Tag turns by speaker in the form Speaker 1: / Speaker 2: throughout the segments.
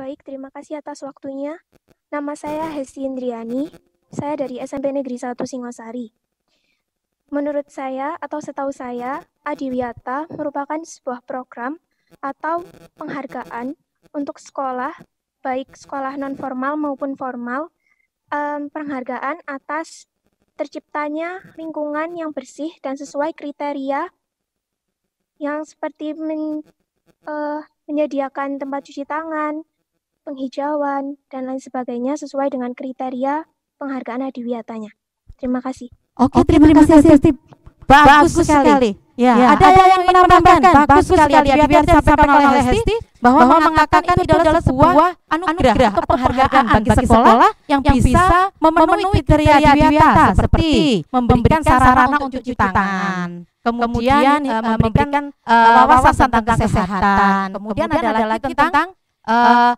Speaker 1: Baik, terima kasih atas waktunya. Nama saya Hesti Indriani. Saya dari SMP Negeri 1 Singosari. Menurut saya atau setahu saya, Adiwiyata merupakan sebuah program atau penghargaan untuk sekolah, baik sekolah non-formal maupun formal, penghargaan atas terciptanya lingkungan yang bersih dan sesuai kriteria yang seperti menyediakan tempat cuci tangan, penghijauan, dan lain sebagainya sesuai dengan kriteria penghargaan Adiwiyatanya. Terima kasih.
Speaker 2: Oke, terima kasih Hesti. Bagus sekali. Ya, ada yang menambahkan. Bagus sekali Adiwiyata disampaikan oleh Hesti bahwa mengatakan itu adalah sebuah anugerah atau penghargaan bagi sekolah yang bisa memenuhi kriteria Adiwiyata seperti memberikan sarana untuk cuci tangan, kemudian memberikan wawasan tentang kesehatan, kemudian ada lagi tentang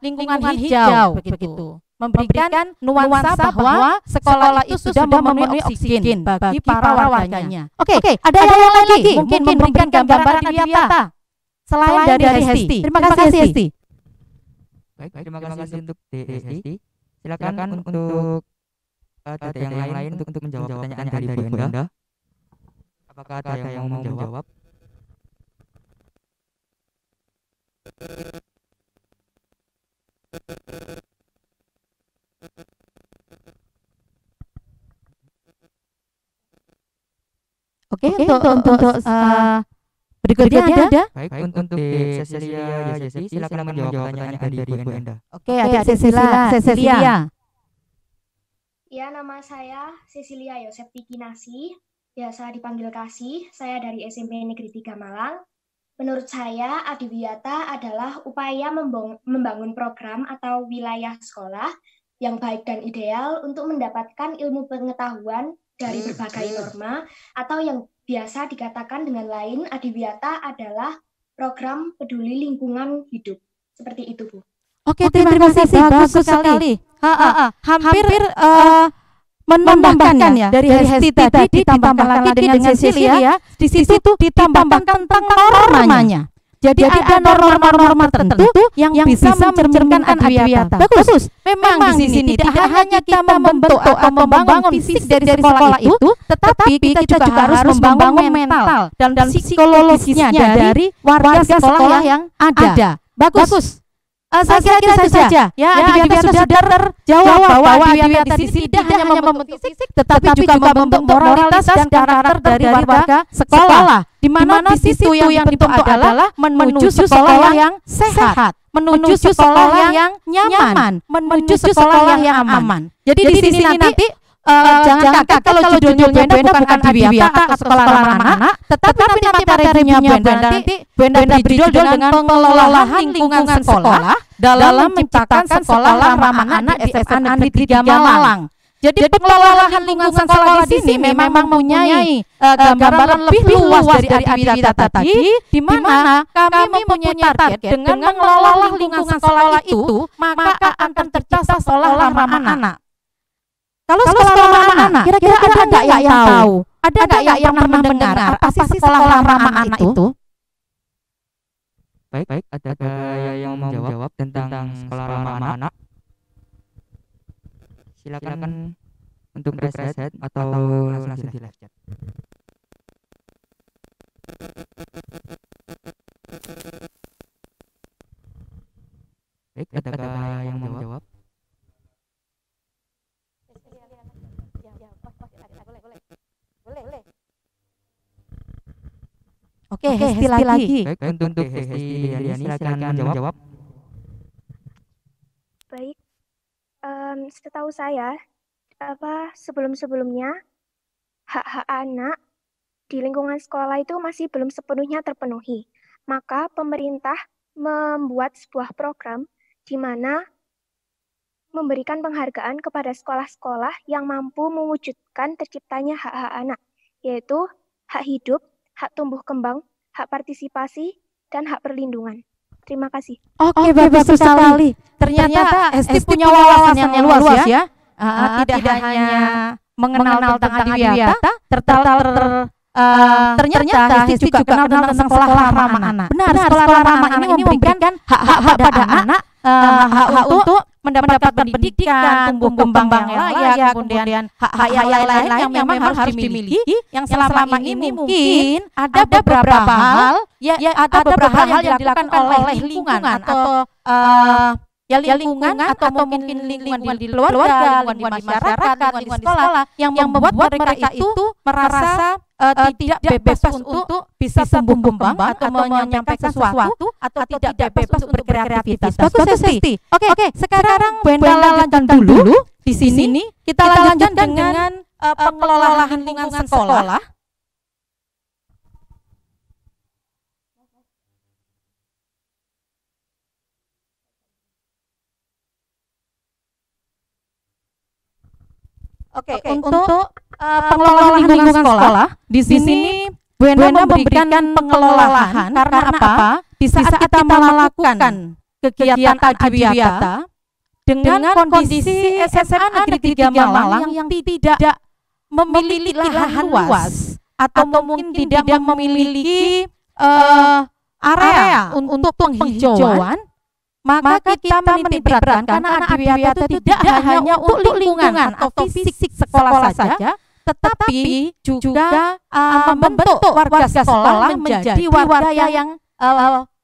Speaker 2: lingkungan hijau begitu. Memberikan nuansa bahwa sekolah itu sudah memenuhi oksigen bagi para warganya. Oke, ada yang lagi mungkin memberikan gambaran Adiwiyata selain dari Hesti. Terima kasih Hesti.
Speaker 3: Baik, terima kasih untuk Hesti. Silakan untuk yang lain untuk menjawab pertanyaan dari Bu Enda. Apakah ada yang mau menjawab?
Speaker 2: Oke, untuk berikutnya ada.
Speaker 3: Baik, untuk Cecilia Yesi, silakan menjawab pertanyaan dari Bu Enda.
Speaker 2: Oke, ada Cecilia.
Speaker 4: Ya, nama saya Cecilia Yosepti Kinasi, biasa dipanggil Kasih. Saya dari SMP Negeri 3 Malang. Menurut saya, Adiwiyata adalah upaya membangun program atau wilayah sekolah yang baik dan ideal untuk mendapatkan ilmu pengetahuan dari berbagai norma, atau yang biasa dikatakan dengan lain, Adiwiyata adalah program peduli lingkungan hidup. Seperti itu, Bu.
Speaker 2: Oke, terima kasih. Bagus sekali. Hampir menambahkan ya dari Hesti tadi ditambahkan lagi dengan Cecilia. Di situ ditambahkan tentang normanya. Jadi ada norma-norma tertentu yang bisa mencerminkan Adiwiyata. Bagus. Memang di sini tidak hanya kita membentuk atau membangun fisik dari sekolah itu, tetapi kita juga harus membangun mental dan psikologisnya dari warga sekolah yang ada. Bagus. Saya kira itu saja. Ya, Adiwiyata sudah terjawab bahwa Adiwiyata di sini tidak hanya membentuk fisik, tetapi juga membentuk moralitas dan karakter dari warga sekolah. Di mana di situ yang dibentuk adalah menuju sekolah yang sehat, menuju sekolah yang nyaman, menuju sekolah yang aman. Jadi di sini nanti jangan kaget kalau judulnya Bu Enda bukan Adiwiyata atau sekolah ramah anak, tetapi nanti materinya Bu Enda nanti Bu Enda beri judul dengan pengelolaan lingkungan sekolah dalam menciptakan sekolah ramah anak SMA Negeri 3 Malang. Jadi pengelolaan lingkungan sekolah di sini memang mempunyai gambaran lebih luas dari Adiwiyata tadi, di mana kami mempunyai target dengan mengelola lingkungan sekolah itu, maka akan tercipta sekolah ramah anak. Kalau sekolah ramah anak, kira-kira ada nggak yang tahu? Ada nggak yang pernah mendengar apa sih sekolah ramah anak itu?
Speaker 3: Baik, ada yang mau menjawab tentang sekolah ramah anak? Silakan untuk reset atau langsung di live chat. Baik, ada yang mau menjawab?
Speaker 2: Oke, Hesti lagi.
Speaker 3: Baik, untuk Hesti Indriani silakan menjawab.
Speaker 1: Baik, setahu saya, sebelum-sebelumnya hak-hak anak di lingkungan sekolah itu masih belum sepenuhnya terpenuhi. Maka pemerintah membuat sebuah program di mana memberikan penghargaan kepada sekolah-sekolah yang mampu mewujudkan terciptanya hak-hak anak, yaitu hak hidup, hak tumbuh kembang, hak partisipasi, dan hak perlindungan. Terima kasih.
Speaker 2: Oke, bagus sekali. Ternyata Hesti punya wawasan yang luas ya. Tidak hanya mengenal tentang Adiwiyata, ternyata Hesti juga kenal tentang sekolah ramah anak. Benar, sekolah ramah anak ini memberikan hak-hak pada anak hak untuk mendapatkan pendidikan, tumbuh kembang yang layak, kemudian hak-hak yang lain yang memang harus dimiliki, yang selama ini mungkin ada beberapa hal, ada beberapa hal yang dilakukan oleh lingkungan atau lingkungan atau mungkin lingkungan di keluarga, lingkungan di masyarakat, lingkungan di sekolah yang membuat mereka itu merasa tidak bebas untuk bisa tumbuh kembang atau menyampaikan sesuatu atau tidak bebas untuk berkreativitas. Bagus Hesti. Oke, sekarang Bu Enda lanjutkan dulu di sini. Kita lanjutkan dengan pengelolaan lingkungan sekolah. Oke, untuk pengelolaan lingkungan sekolah di sini Bu Enda memberikan pengelolaan karena apa? Di saat kita melakukan kegiatan adiwiyata dengan kondisi SMA Negeri 3 Malang yang tidak memiliki lahan luas atau mungkin tidak memiliki area untuk penghijauan, maka kita menitikberatkan karena adiwiyata tidak hanya untuk lingkungan atau fisik sekolah saja, tetapi juga membentuk warga sekolah menjadi warga yang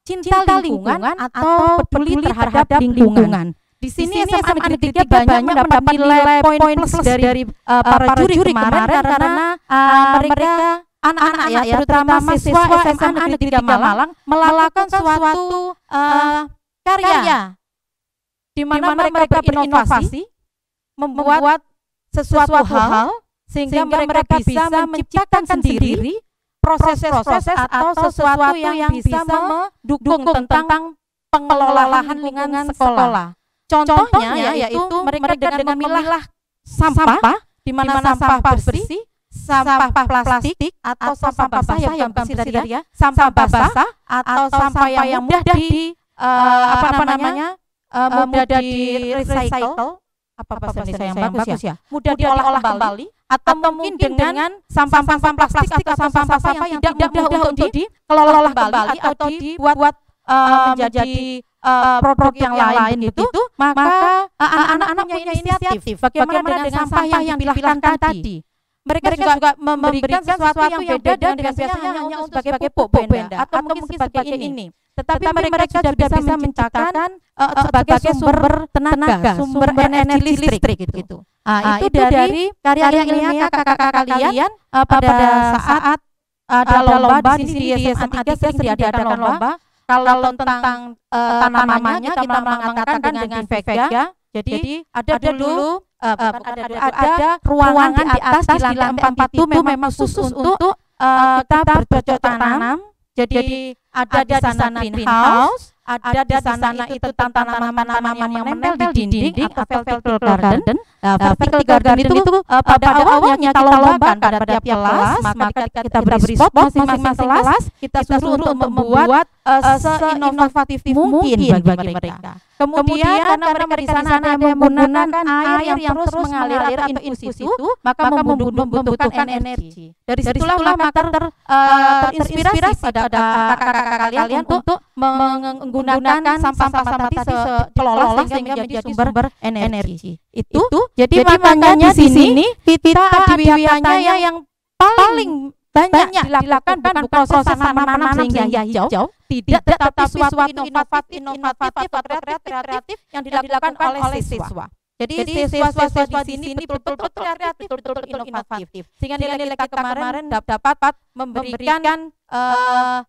Speaker 2: cinta lingkungan atau peduli terhadap lingkungan. Di sini SMA Negeri 3 banyak mendapat nilai poin plus dari para juri kemarin karena mereka anak-anak ya, terutama siswa SMA Negeri 3 Malang melakukan suatu karya di mana mereka berinovasi, membuat sesuatu hal sehingga mereka bisa menciptakan sendiri proses-proses atau sesuatu yang bisa mendukung tentang pengelolaan lingkungan sekolah. Contohnya yaitu mereka dengan memilah sampah, di mana sampah bersih, sampah plastik atau sampah basah yang bersih tadi ya, sampah basah atau sampah yang mudah mudah di recycle, apa bahasa Indonesia yang bagus ya, mudah diolah kembali, atau mungkin dengan sampah-sampah plastik atau sampah-sampah yang tidak mudah untuk dikelola kembali atau dibuat menjadi produk yang lain gitu, maka anak-anak punya inisiatif bagaimana dengan sampah yang dipilahkan tadi. Mereka juga memberikan sesuatu yang beda dan biasanya hanya untuk sebagai pupuk Benda atau mungkin sebagai ini. Tetapi mereka sudah bisa menciptakan sebagai sumber tenaga, sumber energi listrik gitu. Itu dari karya ilmiah kakak-kakak kalian pada saat ada lomba di sini di SMA 3 sering diadakan lomba. Kalau tentang tanamannya kita mengatakan dengan Vega. Jadi ada dulu ada ruangan di atas di lantai 4 itu memang khusus untuk kita bercocok tanam. Jadi ada di sana greenhouse, ada di sana itu tanaman-tanaman yang menempel di dinding atau vertical garden. Vertical garden itu pada awalnya kita lombakan pada tiap kelas, maka kita beri spot masing-masing kelas, kita suruh untuk membuat seinovatif mungkin bagi mereka. Kemudian karena mereka di sana ada yang menggunakan air yang terus mengalir atau infus itu, maka membutuhkan energi. Dari situlah maka terinspirasi pada kakak-kakak kalian untuk menggunakan sampah-sampah tadi dikelola sehingga menjadi sumber energi. Itu jadi makanya di sini kita adiwiyatanya yang paling banyak dilakukan bukan proses tanam sehingga hijau, tidak, tetapi suatu inovatif atau kreatif yang dilakukan oleh siswa. Jadi siswa-siswa di sini betul-betul kreatif, betul-betul inovatif. Sehingga nilai kemarin dapat memberikan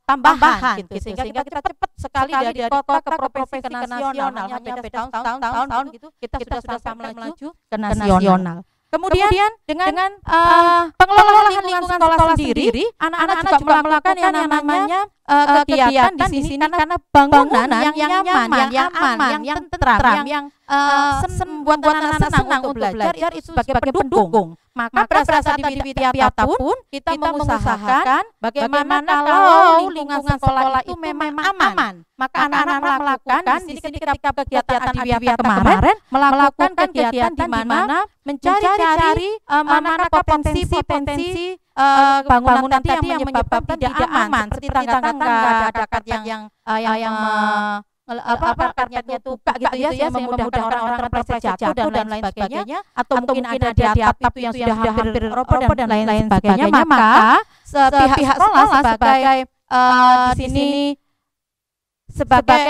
Speaker 2: tambahan gitu. Sehingga kita cepat sekali dari kota ke provinsi ke nasional. Hanya beda tahun gitu kita sudah melaju ke nasional. Kemudian dengan pengelolaan lingkungan sekolah sendiri, anak-anak juga melakukan yang namanya kegiatan di sini karena bangunan yang nyaman, yang aman, yang tentram, yang membuat anak-anak senang untuk belajar itu sebagai pendukung. Maka pada saat adiwiyata pun kita mengusahakan bagaimana kalau lingkungan sekolah itu memang aman. Maka anak-anak melakukan di sini ketika kegiatan adiwiyata kemarin melakukan kegiatan di mana mencari mana potensi bangunan tadi yang menyebabkan tidak aman, seperti tangga-tangga, ada kaca yang karpetnya tuh buka gitu ya, sehingga memudahkan orang-orang terpleset jatuh dan lain sebagainya, atau mungkin ada di atap itu yang sudah hampir roboh dan lain sebagainya, maka pihak sekolah sebagai di sini sebagai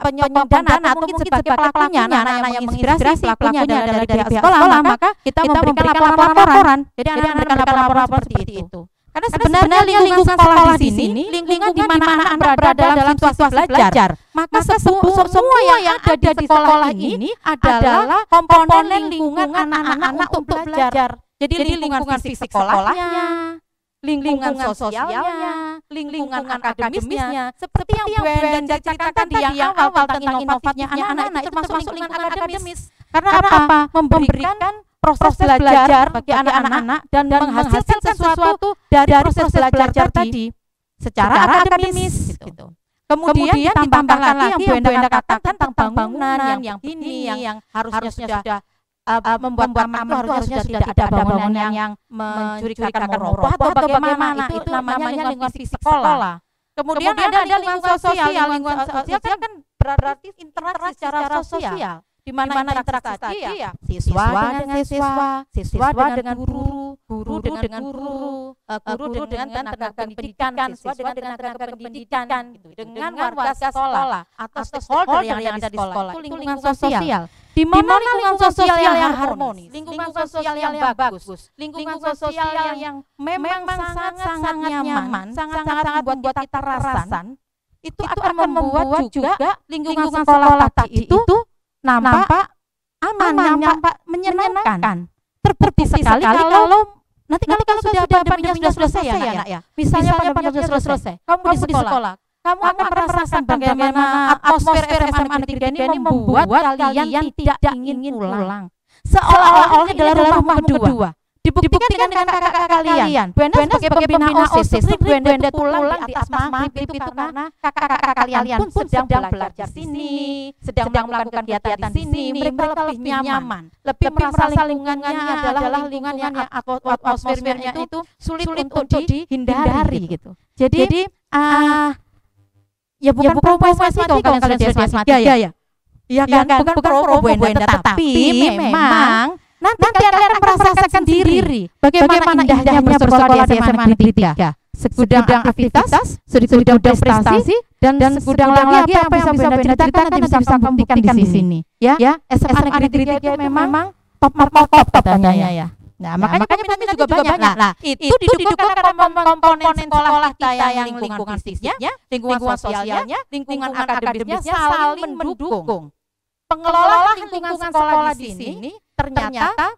Speaker 2: penyendana atau mungkin sebagai pelakunya, anak-anak yang menginspirasi pelakunya adalah dari pihak sekolah, maka kita memberikan laporan. Jadi anak memberikan laporan seperti itu. Karena sebenarnya lingkungan sekolah di sini, lingkungan di mana anak berada dalam situasi belajar, maka semua yang ada di sekolah ini adalah komponen lingkungan anak-anak untuk belajar. Jadi lingkungan fisik sekolahnya, lingkungan sosialnya, lingkungan akademisnya, seperti yang Bu Enda ceritakan tadi yang awal tentang inovatifnya anak-anak, itu termasuk lingkungan akademis. Karena apa? Memberikan proses belajar bagi anak-anak dan menghasilkan sesuatu dari proses belajar tadi secara akademis gitu. Kemudian ditambahkan lagi yang Bu Enda katakan tentang bangunan yang ini yang harusnya sudah membuat aman itu harusnya tidak ada bangunan yang mencurigakan roboh atau bagaimana, itu namanya lingkungan fisik sekolah. Kemudian ada lingkungan sosial kan berarti interaksi secara sosial, di mana interaksi tadi ya siswa dengan siswa dengan guru dengan guru dengan tenaga pendidikan, siswa dengan tenaga pendidikan, dengan warga sekolah atau stakeholder yang ada di sekolah. Itu lingkungan sosial. Di mana lingkungan sosial yang harmonis, lingkungan sosial yang bagus, lingkungan sosial yang memang sangat-sangat nyaman, sangat-sangat membuat kita rasan, itu akan membuat juga lingkungan sekolah tadi itu nampak aman, nampak menyenangkan. Terbukti sekali kalau kalau sudah pandeminya sudah selesai ya, Nak ya. Misalnya pandeminya sudah selesai, kamu di sekolah, kamu akan merasakan bagaimana atmosfer SMA Negeri 3 ini membuat kalian tidak ingin pulang. Seolah-olah adalah rumah kedua. Dibuktikan dengan kakak-kakak kalian. Bu Enda sebagai pembina OSIS, Bu Enda pulang di atas maghrib itu karena kakak-kakak kalian pun sedang belajar di sini, sedang melakukan kegiatan di sini. Mereka lebih nyaman, lebih merasa lingkungannya adalah lingkungan yang atmosfernya itu sulit untuk dihindari gitu. Jadi ya bukan promosi kalau kalian sudah di asmati ya kan, bukan promo Bu Enda, tetapi memang nanti kalian merasakan sendiri bagaimana indahnya bersekolah di SMA Negeri 3. Segudang aktivitas, segudang prestasi, dan segudang lagi apa yang bisa Bu Enda ceritakan nanti bisa kamu buktikan di sini. Ya, SMA Negeri 3 itu memang top katanya ya. Nah, makanya minat juga banyak. Nah, itu didukung karena komponen sekolah kita yang lingkungan fisiknya, lingkungan sosialnya, lingkungan akademisnya saling mendukung. Pengelola lingkungan sekolah di sini ternyata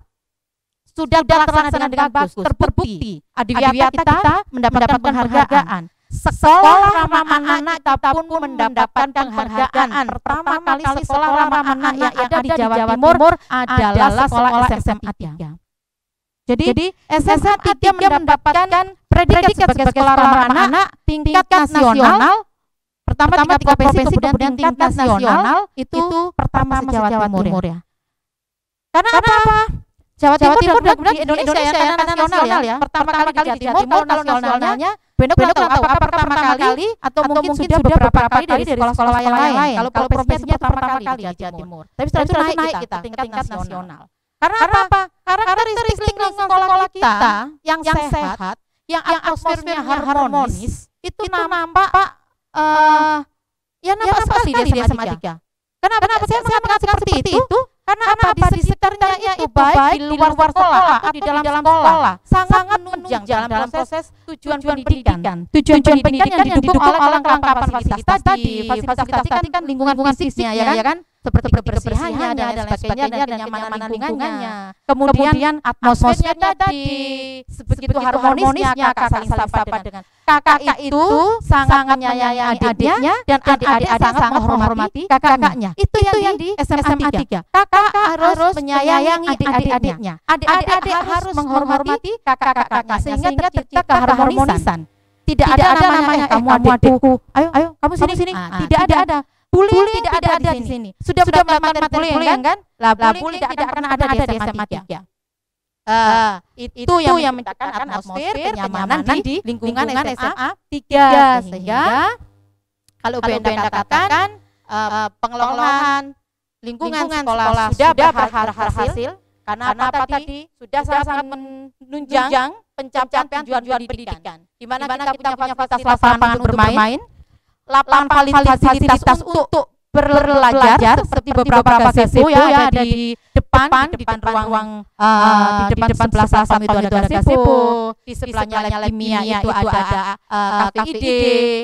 Speaker 2: sudah terlaksana dengan bagus, terbukti. Adiwiyata kita mendapatkan penghargaan. Sekolah ramah anak kita pun mendapatkan penghargaan. Pertama kali sekolah ramah anak yang ada di Jawa Timur adalah sekolah SMA 3. Jadi SMA 3 mendapatkan predikat sebagai sekolah ramah anak tingkat nasional. Pertama tingkat provinsi, kemudian tingkat nasional itu pertama Jawa Timur ya. Karena apa? Jawa Timur di Indonesia yang nasional ya. Pertama kali di Jawa Timur, kalau nasionalnya Benda tahu apa pertama kali atau mungkin sudah beberapa kali dari sekolah-sekolah yang lain. Kalau provinsinya pertama kali di Jawa Timur. Tapi setelah itu naik kita tingkat nasional. Karena apa? Karakteristik lingkungan sekolah kita yang sehat, yang atmosfernya harmonis, itu nampak nampak sekali di SMA 3. Kenapa saya mengatakan seperti itu? Karena apa? Di sekitarnya itu baik di luar sekolah atau di dalam sekolah sangat menunjang dalam proses tujuan pendidikan. Tujuan pendidikan yang didukung oleh lengkap fasilitas tadi. Fasilitas tadi kan lingkungan fisiknya ya kan? Seperti kebersihannya dan sebagainya dan kenyamanan lingkungannya. Kemudian atmosfernya tadi sebegitu harmonisnya kakak saling sapa dengan kakak itu sangat menyayangi adiknya dan adik-adik sangat menghormati kakaknya. Itu yang di SMA 3. Kakak harus menyayangi adik-adiknya. Adik-adik harus menghormati kakak-kakaknya sehingga tercipta keharmonisan. Tidak ada namanya kamu adikku. Ayo kamu sini. Tidak ada. Bullying tidak ada di sini. Sudah mendapatkan bullying kan? Lah bullying tidak akan ada di SMA 3. Itu yang menciptakan atmosfer kenyamanan di lingkungan SMA 3 sehingga Kalau Bu Enda katakan pengelolaan lingkungan sekolah sudah berhasil, karena apa tadi sudah sangat menunjang pencapaian tujuan pendidikan, di mana kita punya fasilitas lapangan untuk bermain, lapangan fasilitas untuk belajar seperti beberapa gazebo ya ada di depan ruang di depan sebelah Sapam itu ada gazebo, di sebelahnya lab kimia itu ada KKID,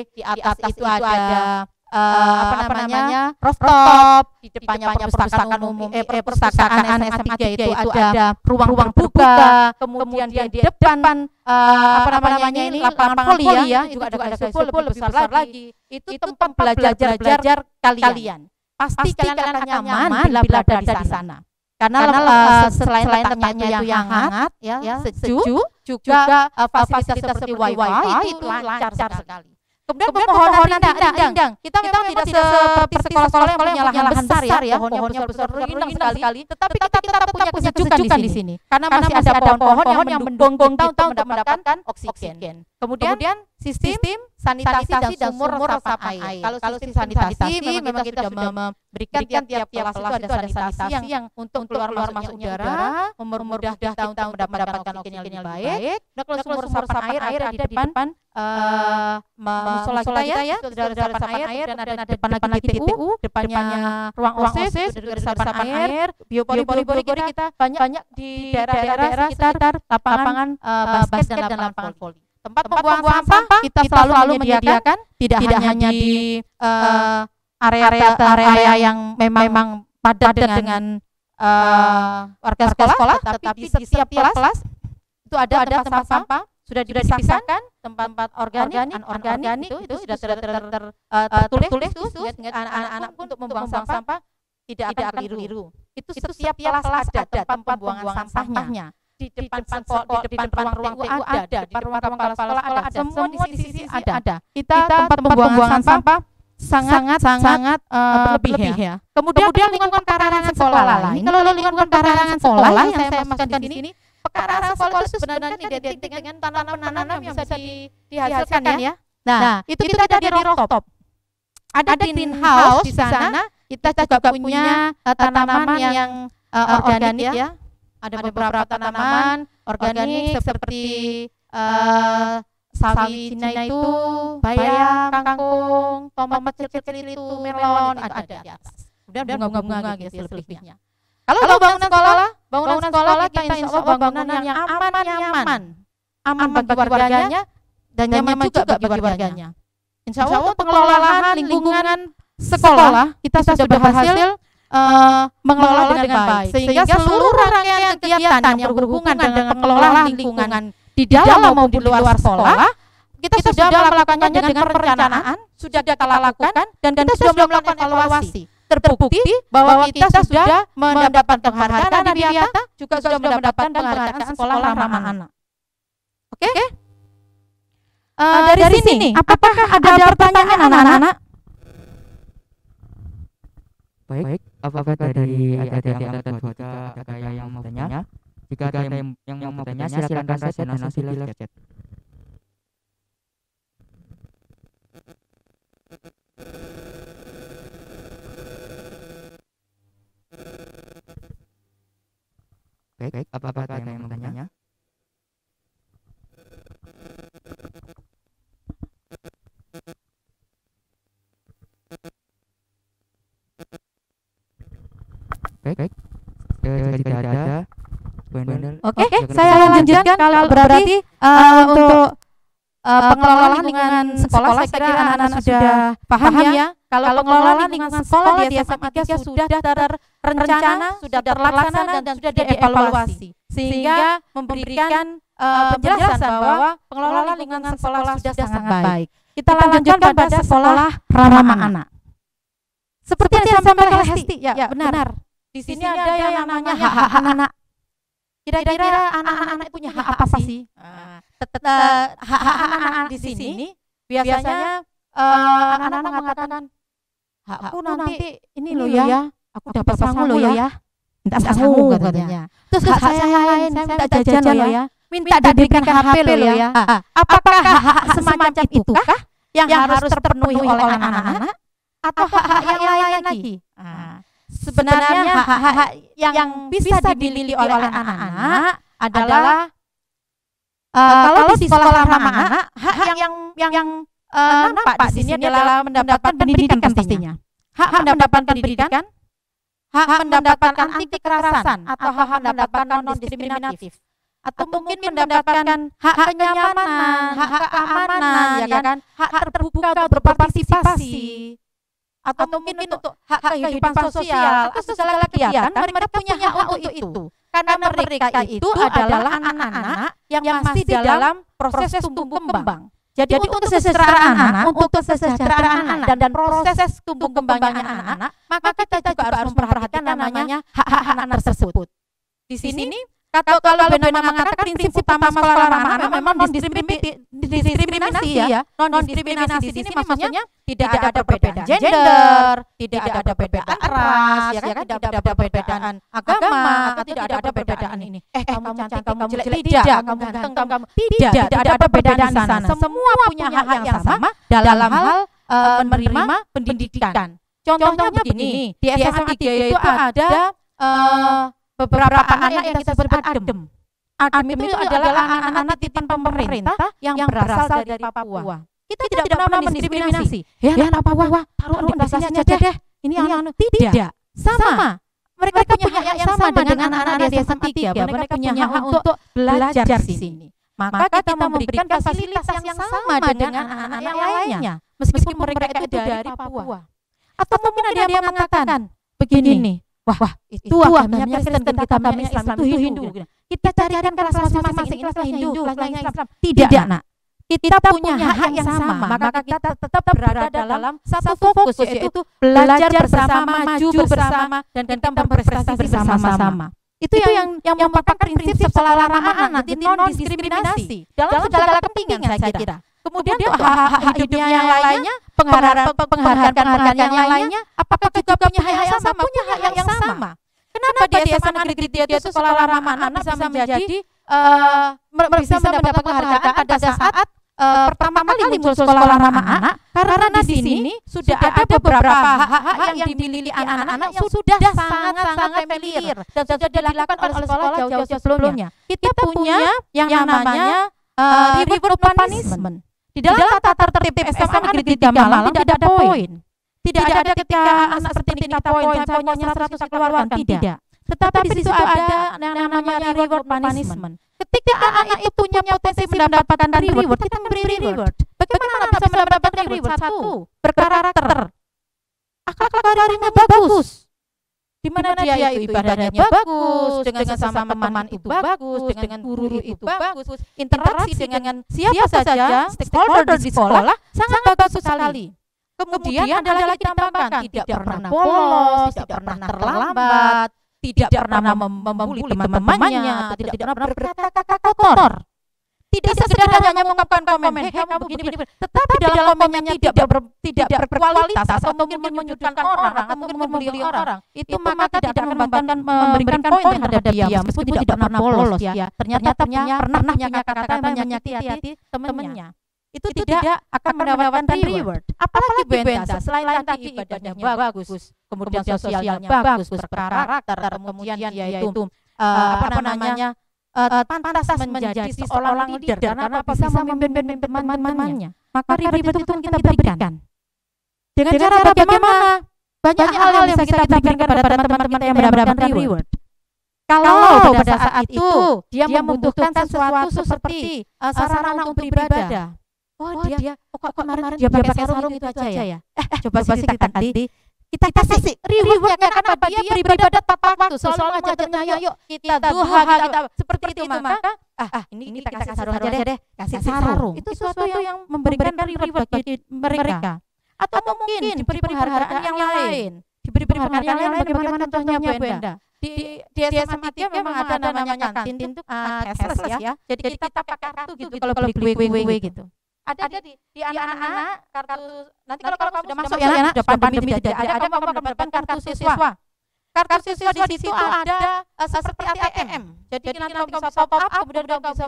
Speaker 2: di atas itu ada rooftop, di depannya perpustakaan umum, perpustakaan SMA 3 itu ada ruang terbuka, kemudian di depan ini lapangan voli ya, juga ada gazebo lebih besar lagi. Itu tempat belajar kalian. Pasti kalian akan nyaman bila berada di sana. Karena selain letaknya yang hangat, ya, sejuk, juga fasilitas seperti wifi itu lancar sekali. Kemudian pemohonan rindang. Kita memang tidak seperti sekolah-sekolah yang punya lahan besar ya, pohonnya besar rindang sekali. Tetapi kita punya kesejukan di sini. Karena masih ada pohon-pohon yang mendukung kita untuk mendapatkan oksigen. Kemudian sistem sanitasi dan sumur resap air. Kalau sistem sanitasi memang kita sudah memberikan tiap kelas itu ada sanitasi yang untuk keluar masuk udara, mempermudah kita untuk mendapatkan oksigen yang lebih baik. Nah, kalau sumur resapan air ada di depan musola kita ya, sudah ada resapan air, dan ada depan lagi TPU, depannya ruang OSIS, sudah resapan air, biopori kita banyak di daerah sekitar lapangan basket dan lapangan voli. Tempat pembuangan sampah kita selalu menyediakan, tidak hanya di area yang memang padat dengan warga sekolah, tetapi di setiap kelas itu ada tempat sampah sudah dipisahkan, tempat organik, anorganik itu sudah tertulis anak-anak pun untuk membuang sampah tidak akan keliru. Itu setiap kelas ada tempat pembuangan sampahnya. Di depan ruang TU ada, di depan ruang kepala sekolah ada, semua di sisi ada. Kita tempat pembuangan sampah sangat berlebih ya. Kemudian lingkungan pekarangan sekolah lain. Kalau lingkungan pekarangan sekolah yang saya masukkan di sini, pekarangan sekolah itu sebenarnya identik dengan tanaman-tanaman yang bisa dihasilkan ya. Nah, itu kita ada di rooftop. Ada greenhouse di sana. Kita juga punya tanaman yang organik ya. Ada beberapa tanaman organik seperti sawi Cina itu, bayam, kangkung, tomat kecil-kecil itu, melon ada di atas. Kemudian bunga-bunga gitu selebihnya. Kalau bangunan sekolah kita insya Allah bangunan yang aman bagi warganya dan nyaman juga bagi warganya. Insya Allah pengelolaan lingkungan sekolah kita sudah berhasil mengelola dengan baik, sehingga seluruh rangkaian kegiatan yang berhubungan dengan pengelolaan lingkungan di dalam maupun di luar sekolah kita sudah melakukannya dengan perencanaan, sudah kita lakukan dan kita sudah melakukan evaluasi. Terbukti bahwa kita sudah mendapat penghargaan Adiwiyata, juga sudah mendapatkan penghargaan sekolah ramah anak. Oke? Dari sini, apakah ada pertanyaan anak-anak?
Speaker 3: Baik, apakah dari adik-adik yang ada yang mau bertanya? Jika ada yang mau bertanya, silakan saja dan nanti live chat. Baik, apakah ada yang mau bertanya? Baik. Jika ada.
Speaker 2: Oke, saya lanjutkan. Kalau berarti untuk pengelolaan lingkungan sekolah, saya kira anak-anak sudah paham ya. Kalau pengelolaan lingkungan sekolah di SMA 3 sudah terencana, sudah terlaksana dan sudah dievaluasi, sehingga memberikan penjelasan bahwa pengelolaan lingkungan sekolah sudah sangat baik. Kita lanjutkan pada sekolah ramah anak. Seperti yang disampaikan Hesti, ya benar. Di sini ada yang namanya hak-hak anak. Kira-kira anak-anak punya hak apa sih? Hak-hak anak di sini biasanya anak-anak mengatakan, hakku nanti ini loh ya, aku dapat sangu loh ya, minta sangu katanya. Terus hak saya yang lain, saya minta jajan loh ya, minta diberikan HP loh ya. Apakah hak semacam itukah yang harus terpenuhi oleh anak-anak atau hak-hak yang lain lagi? Sebenarnya hak-hak yang bisa dimiliki oleh anak-anak adalah kalau di sekolah ramah anak, hak yang nampak di sini adalah mendapatkan pendidikan pastinya. Hak mendapatkan pendidikan, hak mendapatkan anti kekerasan atau hak mendapatkan non diskriminatif, atau mungkin mendapatkan hak kenyamanan, hak keamanan, ya kan, hak terbuka untuk berpartisipasi, atau mungkin untuk hak kehidupan sosial atau segala kegiatan mereka punya hak untuk itu. Karena mereka itu adalah anak-anak yang masih dalam proses tumbuh kembang. Jadi untuk kesejahteraan anak, untuk kesejahteraan anak dan proses tumbuh kembangnya anak-anak, maka kita juga harus memperhatikan namanya hak-hak anak tersebut. Di sini kalau Bena mengatakan prinsip utama sekolah ramah anak memang diskriminasi ya. Non diskriminasi di sini maksudnya tidak ada perbedaan gender, tidak ada perbedaan ras, ya kan, tidak ada perbedaan agama, atau tidak ada perbedaan ini. Kamu cantik, kamu jelek, tidak, kamu ganteng, kamu tidak ada perbedaan di sana. Semua punya hak yang sama dalam hal menerima pendidikan. Contohnya begini, di SMA 3 itu ada beberapa anak yang kita sebut adem. Adem itu adalah anak-anak titipan pemerintah yang berasal dari Papua. Kita tidak pernah mendiskriminasi. Ya anak Papua, taruh di sini aja deh. Ini anak tidak. Sama. Mereka punya hak yang sama dengan anak-anak di SMA 3. Mereka punya hak untuk belajar di sini. Maka kita memberikan fasilitas yang sama dengan anak-anak yang lainnya, meskipun mereka itu dari Papua. Atau mungkin ada yang mengatakan begini. Wah, itu agamanya Kristen, kita agamanya Islam, itu Hindu. Kita carikan kelas masing-masing, ini kelas Hindu, kelasnya Islam. Tidak, nak. Kita punya hak yang sama, maka kita tetap berada dalam satu fokus, yaitu belajar bersama, maju bersama, dan kita berprestasi bersama-sama. Itu yang merupakan prinsip sekolah ramah anak, non diskriminasi dalam segala kepentingan, saya kira. Kemudian hak hidupnya yang lainnya, penghargaan yang lainnya, apakah juga punya hak yang sama? Punya hak yang sama. Kenapa di SMA Negeri 3 itu sekolah ramah anak bisa menjadi bisa mendapat penghargaan pada saat pertama kali muncul sekolah ramah anak? Karena di sini sudah ada beberapa hak-hak yang dimiliki anak-anak yang sudah sangat-sangat familiar dan sudah dilakukan oleh sekolah jauh-jauh sebelumnya. Kita punya yang namanya reward punishment. Di dalam tata tertib SMA Negeri 3 Malang tidak ada poin. Tidak ada ketika anak seperti ini kita poin, saya poinnya 100 keluarkan, tidak. Tetapi di situ ada yang namanya reward punishment. Ketika anak itu punya potensi mendapatkan reward, kita memberi reward. Bagaimana bisa mendapatkan reward? Satu, berkarakter. Akhlak karakternya bagus. Di mana dia itu ibadahnya bagus, dengan sesama teman itu bagus, dengan guru itu bagus, interaksi dengan siapa saja stakeholder di sekolah sangat bagus sekali. Kemudian ada lagi tambahkan, tidak pernah bolos, tidak pernah terlambat, tidak pernah membuli teman-temannya, tidak pernah berkata-kata kotor. Tidak sekedar hanya mengungkapkan komen, kamu begini, tetapi dalam komennya tidak berkualitas atau mungkin menyudutkan orang atau mungkin membuli orang, itu maka tidak akan memberikan poin terhadap dia, meskipun tidak pernah bolos ya. Ternyata pernah punya kata-kata yang menyakiti hati temannya. Itu tidak akan mendapatkan reward. Apalagi Benta, selain tadi ibadahnya bagus, kemudian sosialnya bagus, berkarakter, kemudian dia itu pantas menjadi seorang leader karena bisa memimpin teman-temannya. Maka reward itu kita berikan. Dengan cara bagaimana? Banyak hal yang bisa kita berikan kepada teman-teman kita yang mendapatkan reward. Kalau pada saat itu dia membutuhkan sesuatu seperti sarana untuk beribadah. Dia kok kemarin dia pakai sarung itu aja ya. Coba sih kita kasih rewardnya karena dia beribadah tepat waktu. Selalu ngajakin ayo kita duha, kita seperti itu, maka ini kita kasih sarung aja deh. Kasih sarung. Itu sesuatu yang memberikan reward bagi mereka. Atau mungkin diberi penghargaan yang lain. Diberi penghargaan yang lain bagaimana contohnya Benda? Di SMA 3 memang ada namanya kantin itu cashless ya. Jadi kita pakai kartu gitu kalau beli kue-kue gitu. Ada di anak-anak kartu, nanti kalau kamu sudah masuk ya, sudah pandemi tidak ada kamu mendapatkan kartu siswa. Kartu siswa di situ ada seperti ATM. Jadi nanti kamu bisa top up, kemudian kamu bisa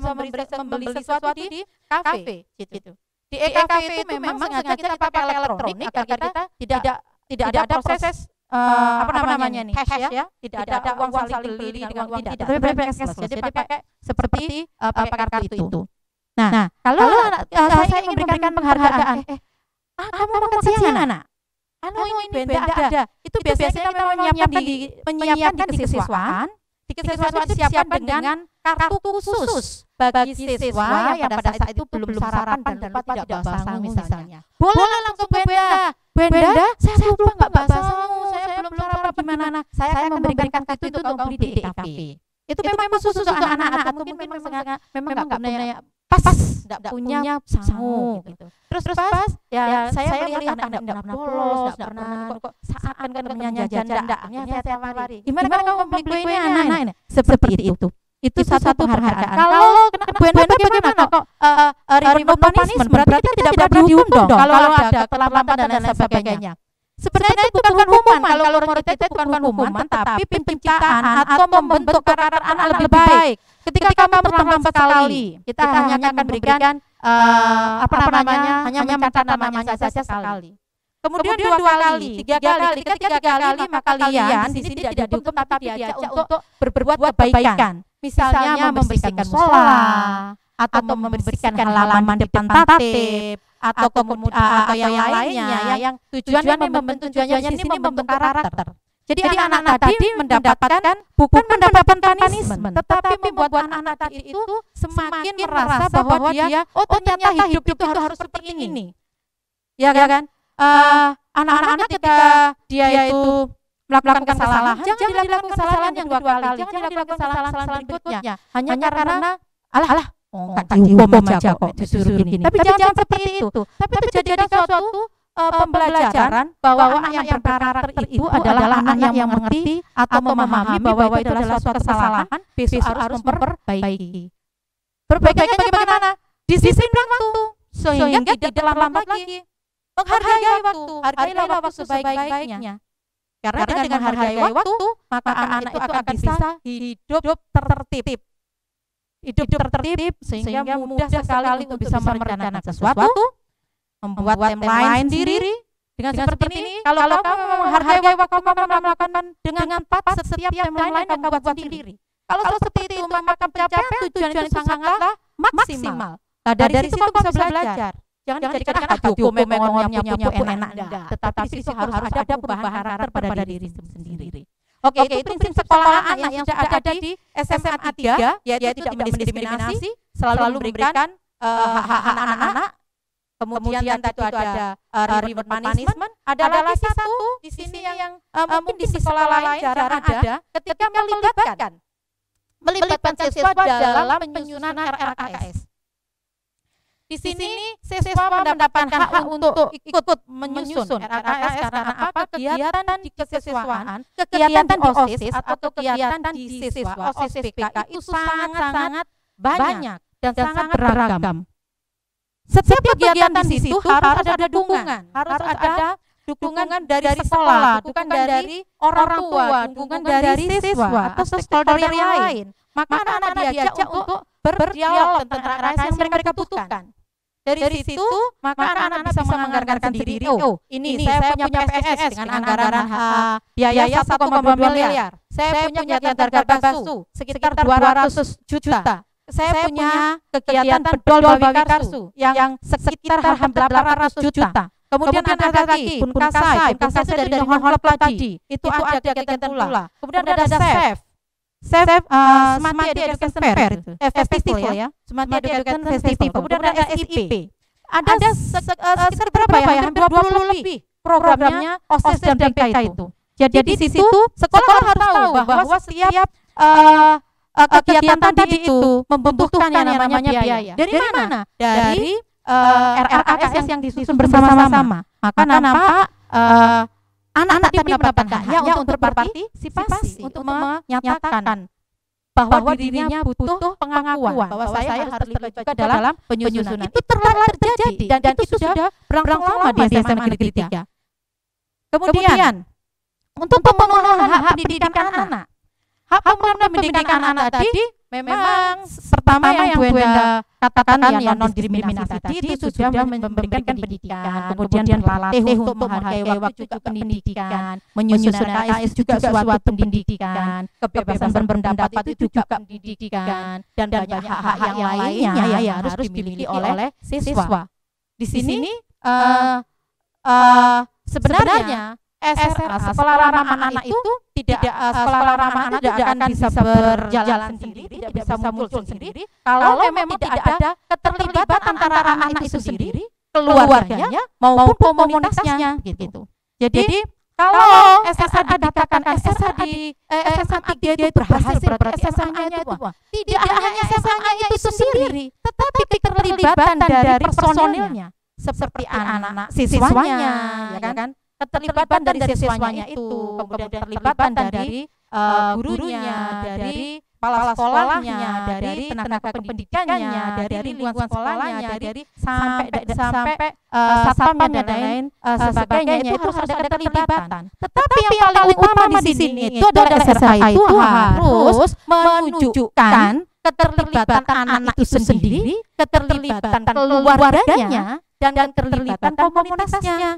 Speaker 2: membeli sesuatu di kafe gitu. Di EKV itu memang sengaja kita pakai elektronik agar kita tidak ada proses cash ya, tidak ada uang saling beli dengan uang tidak, tapi cashless. Jadi pakai seperti pakai kartu itu. Nah, kalau saya ingin memberikan penghargaan, kamu makan siang anak? Ini benda ada. Itu biasanya kita memang menyiapkan di kesiswaan. Di kesiswaan itu disiapkan dengan kartu khusus bagi siswa yang pada saat itu belum sarapan dan lupa tidak bawa sangu misalnya. Boleh langsung ke Benda, saya lupa nggak bawa sangu, saya belum sarapan gimana? Saya akan memberikan kartu itu untuk beli di EKV. Itu memang khusus untuk anak-anak atau mungkin memang nggak punya nggak punya sangu gitu. Terus pas ya saya melihat anak nggak pernah bolos, nggak pernah kok seakan kan punya jajan enggaknya tiap hari. Gimana kamu membeli kue anak ini? Seperti itu. Itu satu penghargaan. Kalau Benda bagaimana kok reward punishment? Berarti kita tidak pernah dihukum dong kalau ada keterlambatan dan lain sebagainya. Sebenarnya itu bukan hukuman. Kalau menurut kita itu bukan hukuman, tapi penciptaan atau membentuk karakter anak lebih baik. Ketika kamu terlambat sekali, kita hanya akan memberikan hanya mencatat namanya saja sekali. Kemudian 2 kali, 3 kali, ketika 3 kali maka kalian di sini tidak dihukum tapi diajak untuk berbuat kebaikan. Misalnya membersihkan musola atau membersihkan halaman depan tatip atau yang lainnya yang tujuannya membentuk karakter. Jadi anak-anak tadi mendapatkan bukan mendapatkan punishment, tetapi membuat anak tadi itu semakin merasa bahwa dia ternyata hidup itu harus seperti ini. Ya kan? Anak-anak ketika dia itu melakukan kesalahan, jangan dilakukan kesalahan yang 2 kali, jangan dilakukan kesalahan berikutnya hanya karena nggak dihukum aja kok disuruh gini. Tapi jangan seperti itu. Tapi jadikan suatu pembelajaran bahwa anak yang berkarakter itu adalah anak yang mengerti atau memahami bahwa itu adalah suatu kesalahan, besok harus memperbaiki. Perbaikannya bagaimana? Disiplin waktu sehingga tidak terlambat lagi. Menghargai waktu, hargailah waktu sebaik-baiknya. Karena dengan menghargai waktu, maka anak itu akan bisa hidup tertib. Hidup tertib sehingga mudah sekali untuk bisa merencanakan sesuatu, membuat timeline sendiri. Dengan seperti ini, kalau kamu menghargai waktu, kamu melakukan dengan tepat setiap timeline yang kamu buat sendiri. Kalau seperti itu, maka pencapaian tujuan itu sangatlah maksimal. Nah, dari situ kamu bisa belajar. Jangan dijadikan hukum punya enak enggak, tetapi di situ harus ada perubahan karakter pada diri sendiri. Oke, itu prinsip sekolah anak yang sudah ada di SMA 3, yaitu tidak mendiskriminasi, selalu memberikan hak anak-anak. Kemudian tadi itu ada reward punishment, ada lagi satu di sini yang mungkin di sekolah lain jarang ada, ketika melibatkan siswa dalam penyusunan RRKS. Di sini siswa mendapatkan hak untuk ikut menyusun RRKS karena apa? Kegiatan di kesiswaan, kegiatan di OSIS atau kegiatan di siswa OSIS PK itu sangat banyak dan sangat beragam. Setiap kegiatan di situ harus ada dukungan, harus ada dukungan dari sekolah, dukungan dari orang tua, dukungan dari siswa atau stakeholder yang lain. Maka anak-anak diajak untuk berdialog tentang RRKS yang mereka butuhkan. Dari situ, maka anak-anak bisa menganggarkan sendiri, ini saya punya PSS dengan anggaran biaya 1,2 miliar. Saya punya kegiatan Garbasu sekitar 200 juta. Saya punya kegiatan bedol Bawi Karsu yang sekitar hampir 800 juta. Kemudian ada lagi Bunkasai itu dari Honhop tadi, itu ada kegiatan pula. Kemudian ada SEF, Smart Education Fair, Festival ya, Smart Education Festival. Kemudian ada SIP. Ada sekitar berapa ya? Hampir 20 lebih programnya OSIS dan PK itu. Jadi di situ sekolah harus tahu bahwa setiap kegiatan tadi itu membutuhkan yang namanya biaya. Dari mana? Dari RRKS yang disusun bersama-sama. Maka nampak anak-anak tadi mendapatkan haknya untuk berpartisipasi, untuk menyatakan bahwa dirinya butuh pengakuan, bahwa saya harus terlibat juga dalam penyusunan. Itu telah terjadi dan itu sudah berlangsung lama di SMA Negeri 3. Kemudian untuk pemenuhan hak pendidikan anak. Hak pemenuhan pendidikan anak tadi memang pertama yang Bu Enda katakan ya non diskriminasi tadi itu sudah memberikan pendidikan, kemudian berlatih untuk menghargai waktu juga pendidikan, menyusun KS juga suatu pendidikan, kebebasan berpendapat itu juga pendidikan, dan banyak hak-hak yang lainnya yang harus dimiliki oleh siswa. Di sini sebenarnya SRA, sekolah ramah anak itu sekolah ramah anak tidak akan bisa berjalan sendiri, tidak bisa muncul sendiri kalau memang tidak ada keterlibatan antara anak itu sendiri, keluarganya maupun komunitasnya gitu. Jadi kalau SSA dikatakan SSA 3 itu berhasil, berarti SSA-nya itu tidak hanya SSA-nya itu sendiri, tetapi keterlibatan dari personilnya seperti anak-anak siswanya, ya kan? Keterlibatan dari siswanya itu, kemudian keterlibatan dari gurunya, dari kepala sekolahnya, dari tenaga pendidikannya, dari lingkungan sekolahnya, dari sampai satpam dan lain sebagainya itu harus ada keterlibatan. Tetapi yang paling utama di sini itu adalah SSA itu harus menunjukkan keterlibatan anak itu sendiri, keterlibatan keluarganya, dan keterlibatan komunitasnya.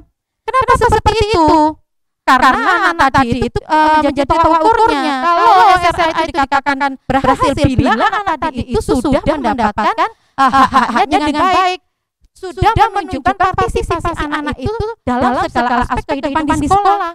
Speaker 2: Kenapa seperti itu? Karena anak tadi itu menjadi tolak ukurnya. Kalau SSA itu dikatakan berhasil bila anak tadi itu sudah mendapatkan hak-haknya dengan baik, sudah menunjukkan partisipasi anak itu dalam segala aspek kehidupan di sekolah.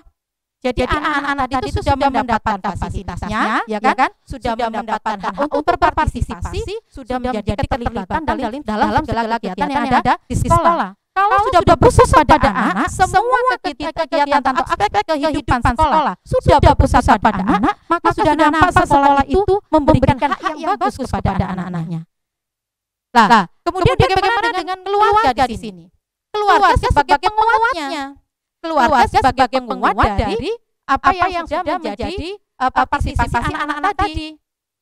Speaker 2: Jadi anak-anak tadi itu sudah mendapatkan fasilitasnya, ya kan? Sudah mendapatkan hak untuk berpartisipasi, sudah menjadi keterlibatan dalam segala kegiatan yang ada di sekolah. Kalau sudah berpusat pada anak, semua kegiatan atau aspek kehidupan sekolah sudah berpusat pada anak, maka sudah nampak sekolah itu memberikan hak yang bagus kepada anak-anaknya. Nah, kemudian bagaimana dengan keluarga di sini? Keluarga sebagai penguatnya. Keluarga sebagai penguat dari apa yang sudah menjadi partisipasi anak-anak tadi.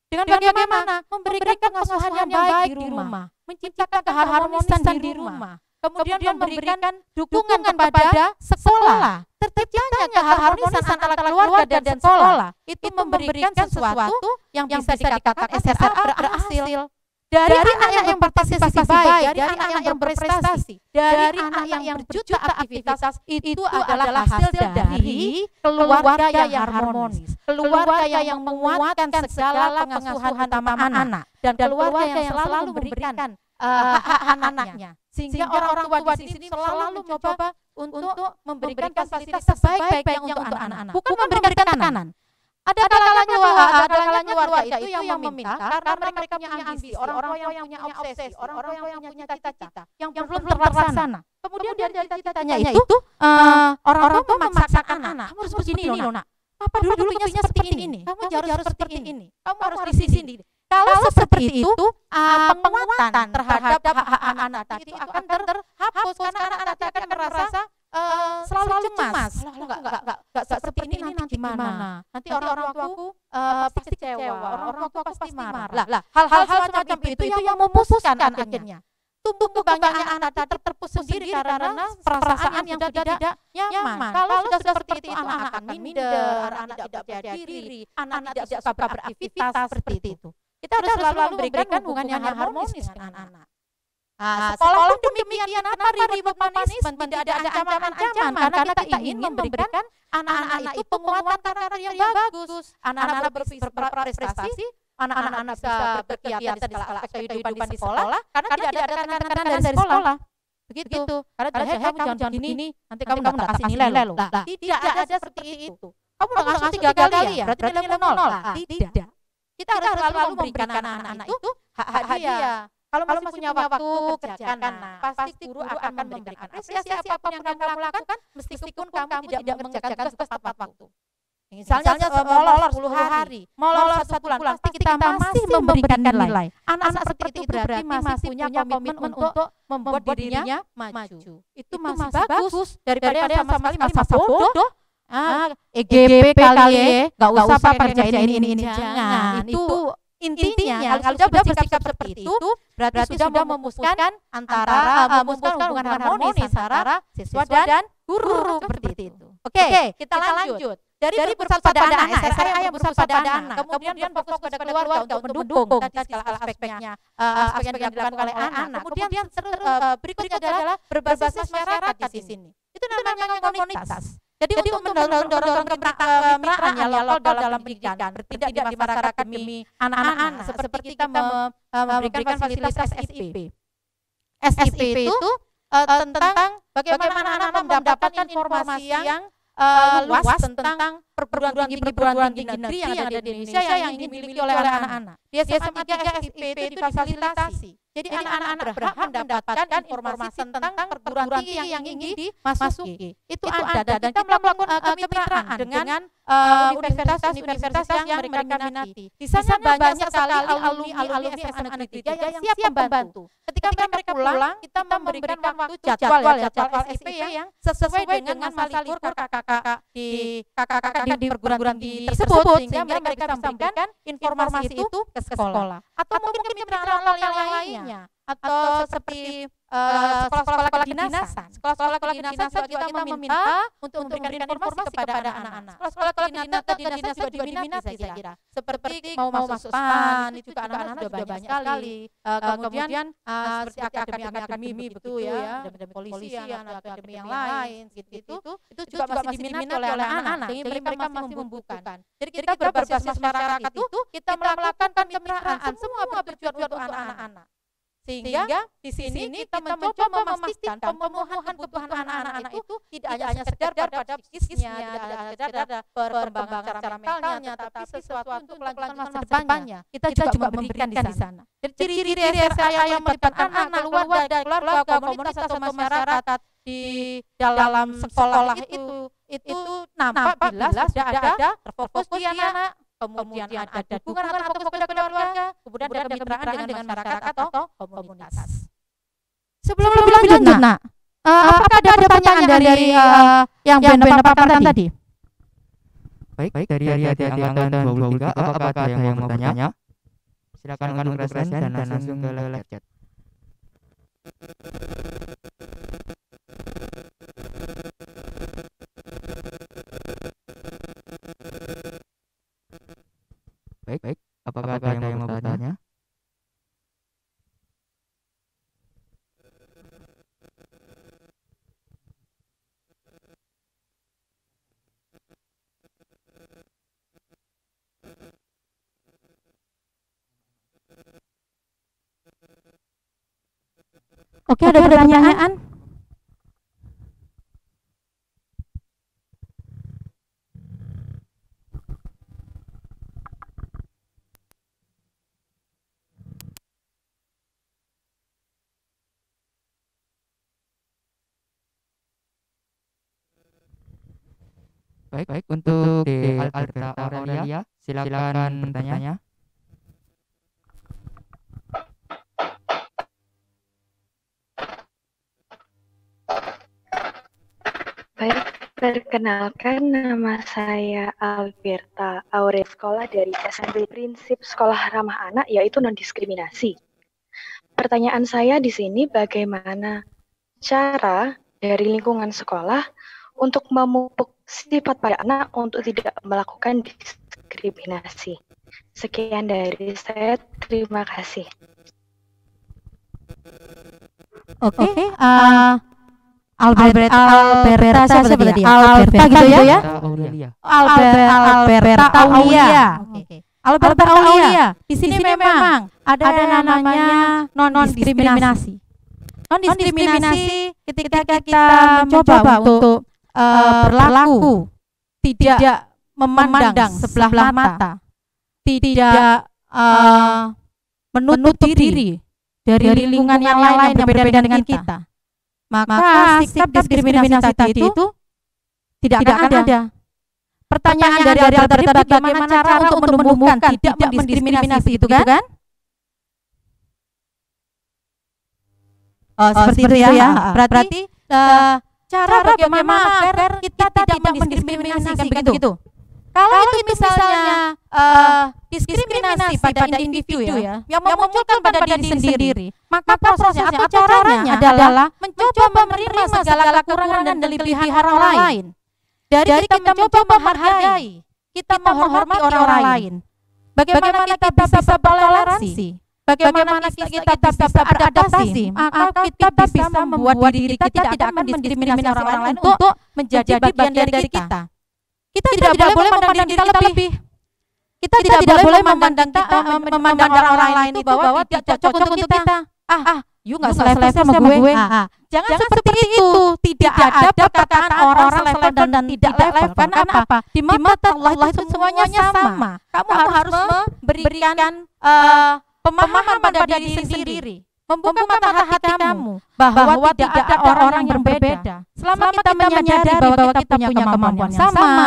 Speaker 2: Dengan bagaimana? Memberikan pengasuhan yang baik di rumah, menciptakan keharmonisan di rumah. Kemudian memberikan dukungan kepada sekolah. Terciptanya keharmonisan antara keluarga dan sekolah itu memberikan sesuatu yang bisa dikatakan SSA berhasil. Dari anak yang berpartisipasi baik, dari anak yang berprestasi, dari anak yang berjuta aktivitas, itu adalah hasil dari keluarga yang harmonis, keluarga yang menguatkan segala pengasuhan utama anak, dan keluarga yang selalu memberikan hak anaknya. Sehingga orang tua di sini selalu mencoba untuk memberikan fasilitas sebaik-baiknya untuk anak-anak, bukan memberikan tekanan. Ada kalanya keluarga itu yang meminta karena mereka punya ambisi, orang-orang yang punya obsesi, orang-orang yang punya cita-cita yang belum terlaksana. Kemudian dari cita-citanya itu orang tua memaksakan anak, kamu harus begini loh nak, papa dulu punya seperti ini, kamu harus seperti ini, kamu harus di sini. Kalau seperti itu, penguatan terhadap hak anak tadi itu akan terhapus karena anak akan merasa selalu cemas. Enggak seperti ini nanti gimana? Nanti orang tuaku pasti kecewa, orang tua pasti marah. Lah, hal-hal semacam itu yang memutuskan akhirnya. Tumbuh kembangnya anak tadi terpus sendiri karena perasaan yang sudah tidak nyaman. Kalau sudah seperti itu, anak akan minder, anak tidak percaya diri, anak tidak suka beraktivitas seperti itu. Kita harus selalu memberikan hubungan yang harmonis dengan anak-anak. Sekolah pun demikian, kenapa reward punishment, tidak ada ancaman-ancaman, karena kita ingin memberikan anak-anak itu penguatan karakter yang bagus. Anak-anak berprestasi, anak-anak bisa berkegiatan di segala aspek kehidupan di sekolah, karena tidak ada tekanan dari sekolah. Begitu, karena kamu jangan begini, nanti kamu tidak kasih nilai loh. Tidak ada seperti itu. Kamu udah ngasih 3 kali ya, berarti nilai 0. Tidak. Kita harus selalu memberikan anak-anak itu hak dia. Kalau masih punya waktu kerjakan, pasti guru akan memberikan apresiasi apapun yang kamu lakukan, meskipun kamu tidak mengerjakan tugas tepat waktu. Misalnya molor 10 hari, molor 1 bulan, pasti kita masih memberikan nilai. Anak seperti itu berarti masih punya komitmen untuk membuat dirinya maju. Itu masih bagus daripada yang sama sekali masa bodoh. EGP kali gak usah kerjain ini, jangan. Itu intinya kalau sudah bersikap seperti itu berarti sudah memutuskan hubungan harmonis antara siswa dan guru seperti itu. Oke, kita lanjut. dari berpusat pada anak, SRA yang berpusat pada anak, kemudian fokus pada keluarga untuk mendukung tadi segala aspeknya, aspek yang dilakukan oleh anak. Kemudian berikutnya adalah berbasis masyarakat di sini. Itu namanya komunitas. Jadi untuk mendorong kemitraan ya lokal dalam pendidikan, bertindak di masyarakat demi anak-anak, seperti kita memberikan fasilitas SIP. SIP itu tentang bagaimana anak mendapatkan informasi yang luas tentang perguruan tinggi negeri yang ada di Indonesia yang dimiliki oleh anak-anak. Di SMA 3 SIP itu difasilitasi. Jadi anak-anak berhak mendapatkan informasi tentang perguruan tinggi yang ingin dimasuki. Itu ada dan kita melakukan kemitraan dengan universitas yang mereka minati. Di sana banyak sekali alumni SMA Negeri 3 yang siap membantu. Ketika mereka pulang, kita memberikan waktu jadwal SIP yang sesuai dengan masa libur kakak-kakak di perguruan tinggi tersebut, sehingga mereka bisa memberikan informasi itu ke sekolah. Atau mungkin kemitraan lokal yang lainnya, atau seperti sekolah-sekolah kedinasan. Sekolah-sekolah kedinasan juga kita meminta untuk memberikan informasi kepada anak-anak. Sekolah-sekolah kedinasan juga diminati saya kira. Seperti mau masuk PAN, itu juga anak-anak sudah banyak sekali. Kemudian seperti akademi begitu ya, kepolisian atau akademi yang lain gitu. Itu juga masih diminati oleh anak-anak, sehingga mereka masih membutuhkan. Jadi kita berbasis masyarakat itu kita melakukan kemitraan semua bertujuan untuk anak-anak. Sehingga di sini kita mencoba memastikan pemenuhan kebutuhan anak-anak itu tidak hanya sekedar pada psikisnya, tidak hanya sekedar perkembangan secara mentalnya, tapi sesuatu untuk kelanjutan masa depannya. Kita juga memberikan di sana. Jadi ciri-ciri SRA yang melibatkan anak keluar dari keluarga, komunitas atau masyarakat di dalam sekolah itu nampak bila sudah ada terfokus di anak. Kemudian ada dukungan atau fokus pada keluarga, kemudian ada kemitraan dengan masyarakat atau komunitas. Sebelum lebih lanjut, Nak, apakah ada pertanyaan dari yang Ben paparkan tadi?
Speaker 3: Baik, dari adik angkatan 23, apakah ada yang mau bertanya? Silakan untuk raise hand dan langsung ke live chat. Baik. Apakah ada yang mau bertanya?
Speaker 2: Oke, ada pertanyaan?
Speaker 3: Baik, untuk Alberta Aurelia, silakan bertanya.
Speaker 5: Baik, perkenalkan nama saya Alberta Aurelia, sekolah dari SMP Prinsip Sekolah Ramah Anak, yaitu non-diskriminasi. Pertanyaan saya di sini, bagaimana cara dari lingkungan sekolah untuk memupuk sifat pada anak untuk tidak melakukan diskriminasi. Sekian dari saya, terima kasih.
Speaker 2: Oke, Alberta siapa tadi? Alberta gitu ya? Alberta Aulia. Alberta Aulia. Di sini memang ada namanya non-diskriminasi. Non-diskriminasi ketika kita mencoba untuk berlaku tidak memandang sebelah mata, tidak menutup diri dari lingkungan yang lain yang berbeda dengan kita, maka sikap diskriminasi tadi itu tidak akan ada. Pertanyaan dari Alberta, bagaimana cara untuk menumbuhkan tidak mendiskriminasi itu kan? Seperti itu ya. Berarti cara bagaimana agar kita tidak mendiskriminasi kan begitu? Kalau itu misalnya diskriminasi pada individu ya, yang memunculkan pada diri sendiri, maka prosesnya atau caranya adalah mencoba menerima segala kekurangan dan kelebihan orang lain. Dari kita mencoba menghargai, kita menghormati orang lain. Bagaimana kita bisa bertoleransi? Bagaimana kita bisa beradaptasi? Maka kita bisa membuat diri kita tidak akan mendiskriminasi orang lain untuk menjadi bagian dari kita. Kita tidak boleh memandang diri kita lebih. Kita tidak boleh memandang orang lain itu bahwa tidak cocok untuk kita. You nggak selevel sama gue. Jangan seperti itu. Tidak ada perkataan orang selevel dan tidak level. Karena apa? Di mata Allah itu semuanya sama. Kamu harus memberikan pemahaman pada diri sendiri, membuka mata hati kamu bahwa tidak ada orang yang berbeda. Selama kita menyadari bahwa kita punya kemampuan yang sama,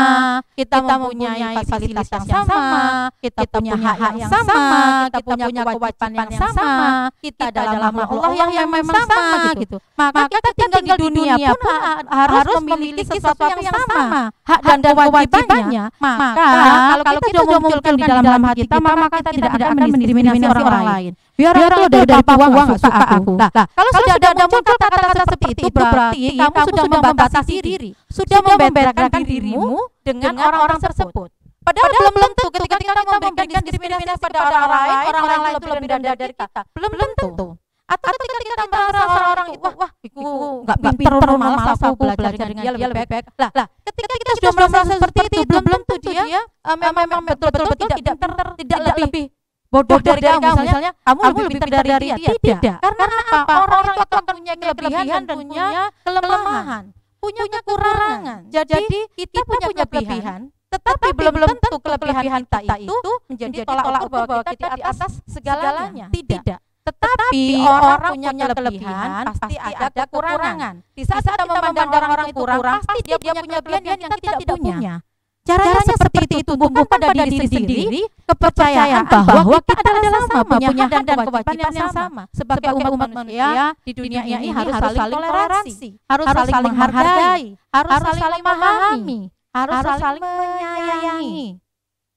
Speaker 2: kita mempunyai fasilitas yang sama, kita punya hak yang sama, kita punya kewajiban yang sama, kita adalah makhluk Allah yang memang sama gitu. Maka kita tinggal di dunia pun harus memiliki sesuatu yang sama, hak dan kewajibannya. Maka kalau kita sudah memunculkan di dalam hati kita, maka kita tidak akan mendiskriminasi orang lain. Biar lo dari Papua nggak suka aku. Nah, kalau sudah ada muncul kata-kata seperti itu, berarti kamu sudah membatasi diri, sudah membedakan dirimu dengan orang-orang tersebut. Padahal belum tentu ketika kita memberikan diskriminasi pada orang lain itu lebih rendah dari kita. Belum tentu. Atau ketika kita merasa orang itu, wah, aku nggak pinter, malas aku belajar dengan dia lebih baik. Lah, ketika kita sudah merasa seperti itu, belum tentu dia memang betul-betul tidak pinter, tidak lebih bodoh dari kamu. Misalnya kamu lebih pintar dari dia. Tidak. Karena apa? Orang itu akan punya kelebihan dan punya kelemahan, punya kekurangan. Jadi kita punya kelebihan, tetapi belum tentu kelebihan kita itu menjadi tolak ukur bahwa kita di atas segalanya. Tidak. Tetapi orang punya kelebihan pasti ada kekurangan. Di saat kita memandang orang itu kurang, pasti dia punya kelebihan yang kita tidak punya. Caranya seperti itu, tumbuhkan pada diri sendiri kepercayaan bahwa kita adalah sama, punya hak dan kewajiban yang sama. Sebagai umat manusia di dunia ini harus saling toleransi, harus saling menghargai, harus saling memahami, harus saling menyayangi.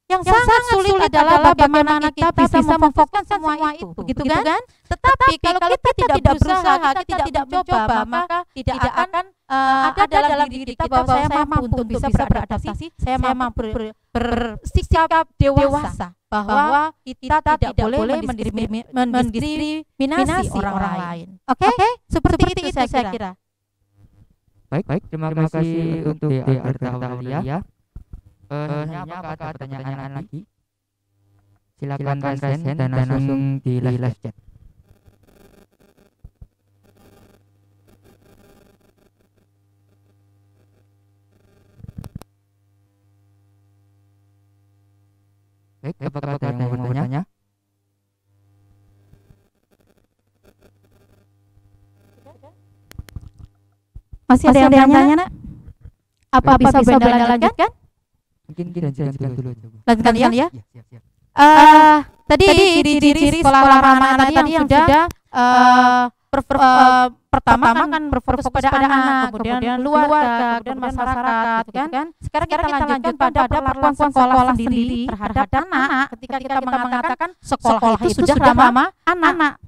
Speaker 2: Yang sangat sulit adalah bagaimana kita bisa memfokuskan semua itu, begitu kan? Tetapi kalau kita tidak berusaha, kita tidak mencoba, maka tidak akan ada dalam diri kita bahwa saya mampu untuk bisa beradaptasi, saya mampu bersikap dewasa, bahwa kita tidak boleh mendiskriminasi orang lain. Oke? Seperti itu saya kira.
Speaker 3: Baik, terima kasih untuk Aurelia. Apakah ada pertanyaan lagi? Silakan raise hand dan langsung di live chat. Baik, apakah ada yang mau bertanya?
Speaker 2: Masih ada yang bertanya, Nak? Apa bisa Brenda lanjutkan?
Speaker 3: Mungkin kita lanjutkan dulu aja, Bu.
Speaker 2: Lanjutkan ya?
Speaker 3: Siap.
Speaker 2: Tadi ciri-ciri sekolah ramah anak tadi yang sudah pertama kan berfokus pada anak, kemudian keluarga, kemudian masyarakat, kan? Sekarang kita lanjutkan pada perlakuan sekolah sendiri terhadap anak. Ketika kita mengatakan sekolah itu sudah ramah anak.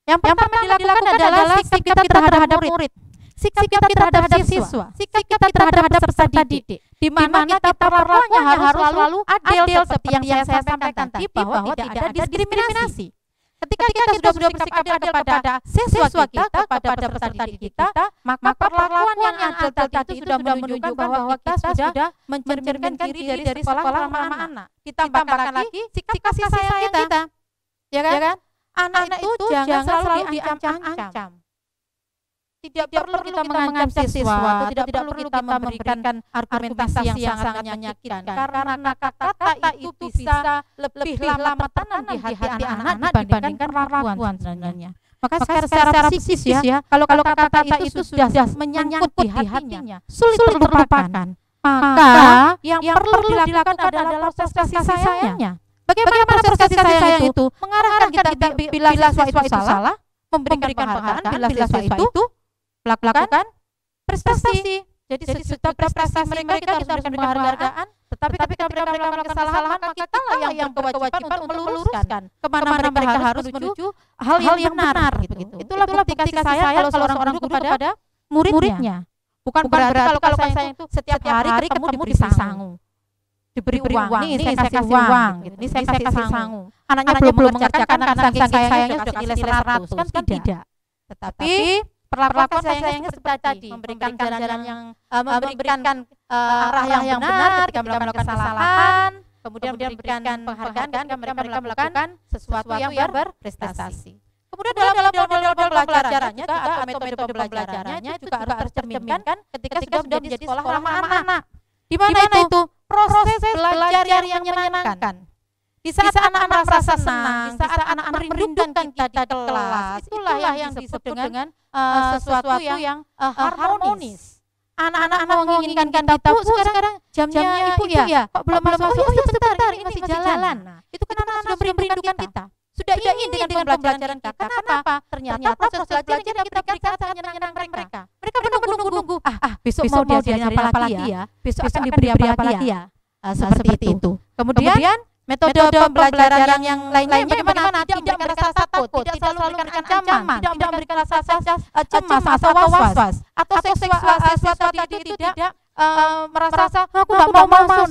Speaker 2: Yang pertama dilakukan adalah sikap kita terhadap murid, sikap kita terhadap siswa, sikap kita terhadap peserta didik, di mana kita perlakuannya harus selalu adil seperti yang saya sampaikan tadi, bahwa tidak ada diskriminasi. Ketika kita sudah bersikap adil kepada siswa kita, kepada peserta didik kita, maka perlakuan yang adil tadi itu sudah menunjukkan bahwa kita sudah mencerminkan diri dari sekolah ramah anak. Ditambahkan lagi sikap kasih sayang kita, ya kan? Anak itu jangan selalu diancam-ancam. Tidak perlu kita mengancam siswa, tidak perlu kita memberikan argumentasi yang sangat menyakitkan, karena kata-kata itu bisa lebih lama tanam di hati anak-anak dibandingkan perlakuan sebenarnya. Maka secara psikis ya, kalau kata-kata itu sudah menyangkut di hatinya, sulit terlupakan. Maka yang perlu dilakukan adalah proses kasih sayangnya. Bagaimana proses kasih sayang itu? Mengarahkan kita bila siswa itu salah, memberikan penghargaan bila siswa itu melakukan prestasi. Jadi setiap prestasi mereka kita harus memberikan penghargaan. Tetapi ketika mereka melakukan kesalahan, maka kita lah yang berkewajiban untuk meluruskan kemana mereka harus menuju hal yang benar gitu. Itulah bukti kasih sayang kalau seorang guru kepada muridnya. Bukan berarti kalau saya itu setiap hari ketemu diberi sangu. Diberi uang, nih saya kasih uang, gitu. Ini saya kasih sangu. Anaknya belum mengerjakan karena saking sayangnya sudah kasih nilai 100, kan tidak. Tetapi perlakuan kasih sayangnya seperti tadi, memberikan jalan yang memberikan arah yang benar ketika melakukan kesalahan, kemudian memberikan penghargaan ketika mereka melakukan sesuatu yang berprestasi. Kemudian dalam model pembelajarannya juga atau metode pembelajarannya juga harus tercerminkan ketika sudah menjadi sekolah ramah anak. Di mana itu proses belajar yang menyenangkan. Di saat anak-anak merasa senang, di saat anak-anak merindukan kita di kelas, itulah yang disebut dengan sesuatu yang harmonis. Anak-anak menginginkan kita, Bu, sekarang jamnya Ibu ya, kok belum masuk? Oh ya sebentar, ini masih jalan. Nah, itu kan anak sudah merindukan kita. Sudah ingin dengan pembelajaran kita. Kenapa? Ternyata proses belajar yang kita berikan sangat menyenangkan mereka. Mereka menunggu-nunggu. Besok mau diajarin apa lagi ya? Besok akan diberi apa lagi ya? Seperti itu. Kemudian metode pembelajaran yang lainnya bagaimana? Tidak memberikan rasa takut, tidak selalu memberikan ancaman, tidak memberikan rasa cemas atau was-was, atau siswa itu tidak merasa aku nggak mau masuk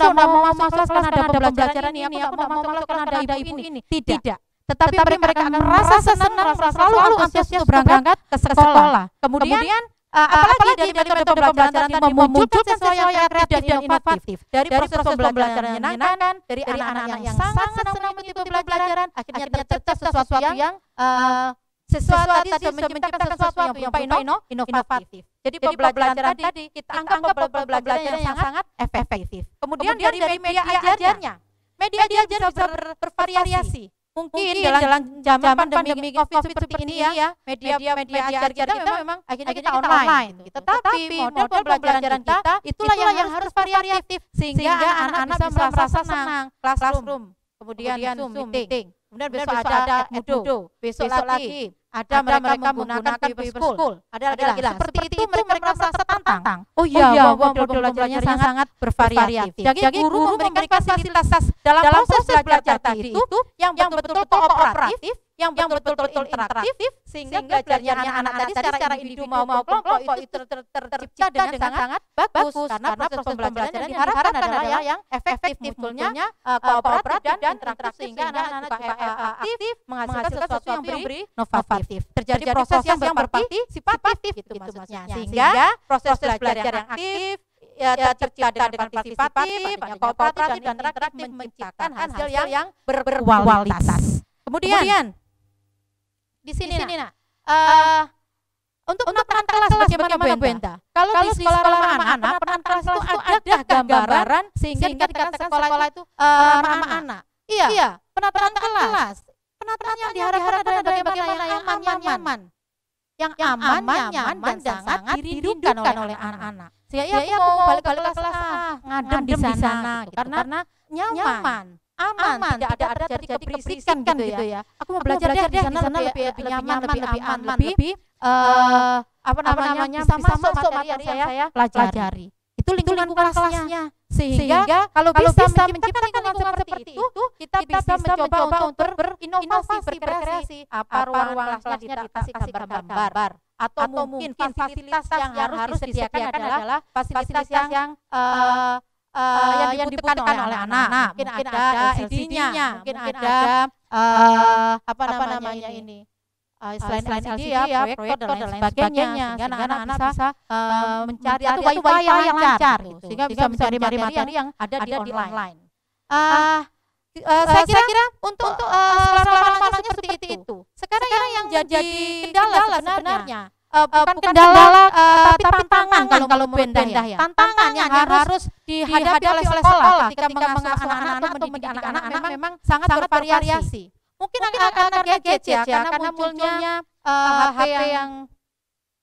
Speaker 2: karena ada pembelajaran ini, aku nggak mau masuk karena ada ibu ini. Tidak. Tetapi mereka akan merasa senang, merasa selalu antusias untuk berangkat ke sekolah. Kemudian apalagi dari metode pembelajaran tadi memunculkan sesuatu yang kreatif dan inovatif dari proses pembelajaran yang menyenangkan, dari anak-anak yang sangat senang mengikuti pembelajaran, akhirnya tercetus sesuatu yang tadi sudah menciptakan sesuatu yang berupa inovatif. Jadi pembelajaran tadi kita anggap pembelajaran yang sangat efektif. Kemudian dari media ajarnya, media ajar bisa bervariasi. Mungkin dalam zaman pandemi COVID seperti ini ya, media ajar kita memang akhirnya kita online. Tetapi model pembelajaran kita itulah yang harus variatif sehingga anak-anak bisa merasa senang. Classroom, kemudian Zoom meeting, kemudian besok ada Edmodo, besok lagi ada mereka menggunakan paper school, ada lagi lah. Seperti itu mereka merasa tertantang. Oh iya, model pembelajarannya sangat bervariatif. Jadi guru memberikan fasilitas dalam proses belajar tadi itu yang betul-betul kooperatif, yang betul-betul interaktif, sehingga belajarnya anak-anak tadi secara individu maupun kelompok itu tercipta dengan sangat bagus. Karena proses pembelajaran yang diharapkan adalah yang efektif, munculnya kooperatif dan interaktif, sehingga anak-anak juga aktif menghasilkan sesuatu yang inovatif. Terjadi proses yang berpartisipatif gitu maksudnya. Sehingga proses belajar yang aktif tercipta dengan partisipatif, kooperatif dan interaktif menciptakan hasil yang berkualitas. Kemudian di sini untuk penataan kelas bagaimana Bu Enta? Kalau di sekolah ramah anak, penataan kelas itu ada gambaran sehingga dikatakan sekolah itu ramah anak. Iya, penataan kelas. Penataan yang diharapkan adalah bagaimana yang nyaman. Yang aman, nyaman dan sangat dirindukan oleh anak-anak. Sehingga aku mau balik ke kelas ngadem di sana gitu. Karena nyaman, aman, tidak ada terjadi keberisikan gitu ya. Aku mau belajar di sana lebih nyaman, lebih aman, lebih bisa masuk materi yang saya pelajari. Itu lingkungan kelasnya. Sehingga kalau bisa menciptakan lingkungan seperti itu, kita bisa mencoba untuk berinovasi, berkreasi. Apa ruang kelasnya dikasih gambar-gambar, atau mungkin fasilitas yang harus disediakan adalah fasilitas yang dibutuhkan oleh anak. Mungkin ada LCD-nya, mungkin ada selain LCD ya, proyektor dan lain sebagainya, sehingga anak-anak bisa mencari atau wifi yang lancar, sehingga bisa mencari materi yang ada di online. Saya kira untuk sekolah-sekolahnya seperti itu. Sekarang yang jadi kendala sebenarnya bukan kendala tapi tantangan kalau Benda ya. Tantangan yang harus dihadapi oleh sekolah ketika mengasuh anak-anak atau mendidik anak-anak memang sangat bervariasi. Mungkin anak-anak gadget ya, karena munculnya HP yang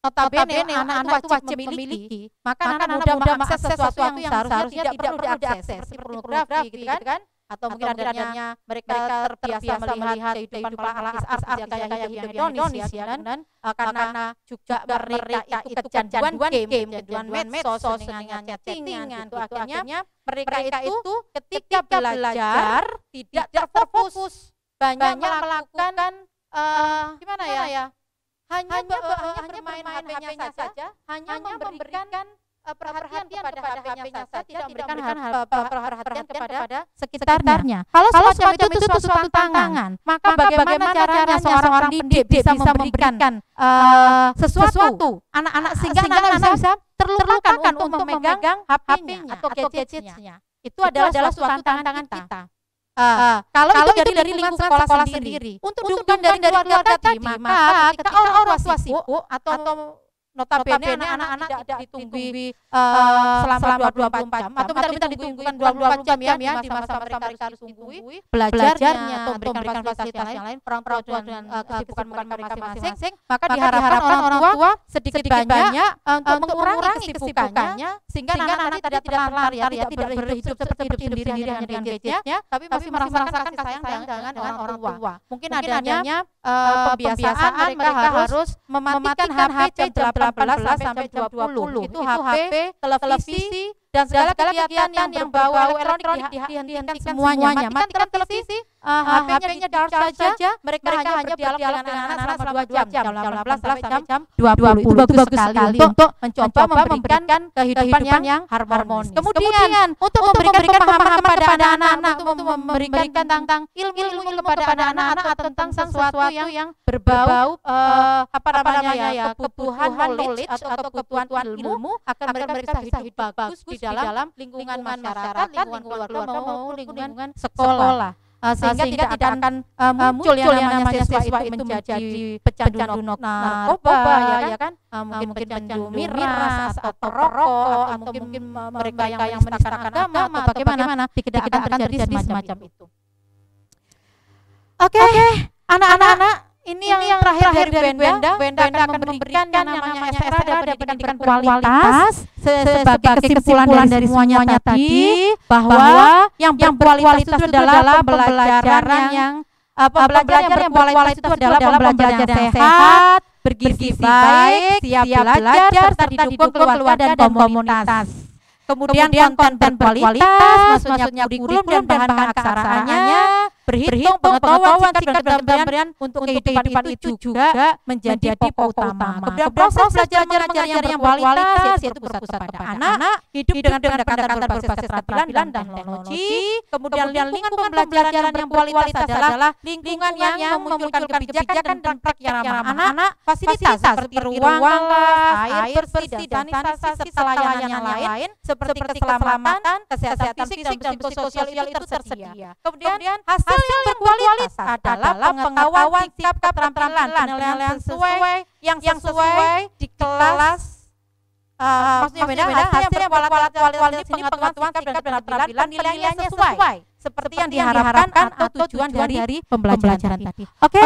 Speaker 2: notabene anak-anak itu wajib memiliki, maka anak-anak mudah mengakses sesuatu yang seharusnya tidak perlu diakses, seperti pornografi gitu kan, atau mungkin adanya mereka terbiasa melihat kehidupan artis yang kayak hidup hedonis ya, dan karena juga mereka itu kecanduan game, kecanduan medsos, dengan chattingan, itu akhirnya mereka itu ketika belajar tidak terfokus, banyak melakukan hanya bermain HP-nya saja, hanya memberikan perhatian kepada HP-nya saja, tidak memberikan perhatian kepada sekitarnya. Kalau semacam itu suatu tantangan, maka bagaimana caranya seorang pendidik bisa memberikan sesuatu anak-anak sehingga anak-anak bisa terlupakan untuk memegang HP-nya atau gadgetnya. Itu adalah suatu tantangan kita. Kalau itu dari lingkungan sekolah sendiri, untuk dukungan dari keluarga tadi, maka ketika orang tua sibuk atau notabene anak-anak tidak ditunggu selama 24 jam atau minta ditunggukan 24 jam ya di masa mereka harus tunggui belajarnya atau memberikan fasilitas yang lain, orang tua dengan kesibukan mereka masing-masing, maka diharapkan orang tua sedikit banyak untuk mengurangi kesibukannya sehingga anak-anak tidak terlantar ya, tidak berhidup seperti hidup sendiri hanya dengan gadgetnya, tapi masih merasakan kasih sayang dengan orang tua. Mungkin adanya pembiasaan mereka harus mematikan HP jam 18 sampai 20. Itu HP, televisi, dan segala kegiatan yang berbau elektronik dihentikan semuanya. Matikan televisi, HP-nya charge saja, mereka hanya berdialog dengan anak-anak selama 2 jam 18 sampai jam 20. Itu bagus sekali untuk mencoba memberikan kehidupan yang harmonis. Kemudian untuk memberikan pemahaman kepada anak-anak, untuk memberikan tentang ilmu kepada anak-anak tentang sesuatu yang berbau kebutuhan knowledge atau kebutuhan ilmu agar mereka bisa hidup bagus di dalam lingkungan masyarakat, lingkungan keluarga maupun lingkungan sekolah. Sehingga tidak akan muncul yang namanya siswa itu menjadi pecandu narkoba ya kan, mungkin pecandu miras atau perokok, atau mungkin mereka yang menistakan agama atau bagaimana, tidak akan terjadi semacam itu. Oke, anak-anak, ini yang terakhir dari Benda akan memberikan yang namanya SR dan pendidikan berkualitas sebagai kesimpulan dari semuanya tadi, bahwa yang berkualitas itu adalah pembelajaran yang berkualitas itu adalah pembelajaran yang sehat, bergizi baik, siap belajar, serta didukung keluarga dan komunitas. Kemudian konten berkualitas, maksudnya kurikulum dan bahan aksaranya, berhitung, pengetahuan, sikap dan pemberian untuk kehidupan itu juga menjadi pokok utama. Kemudian proses belajar mengajar yang berkualitas yaitu berpusat pada anak, hidup dengan pendekatan berbasis keterampilan dan teknologi. Kemudian lingkungan pembelajaran yang berkualitas adalah lingkungan yang memunculkan kebijakan dan praktik yang ramah anak, fasilitas seperti ruang kelas, air bersih dan sanitasi serta layanan yang lain seperti keselamatan, kesehatan fisik dan psikososial itu tersedia. Kemudian hasil yang berkualitas adalah pengetahuan, sikap, keterampilan, penilaian yang sesuai di kelas. Maksudnya beda hasil yang berkualitas ini pengetahuan, sikap, dan keterampilan nilainya sesuai seperti yang diharapkan atau tujuan dari pembelajaran tadi. Oke.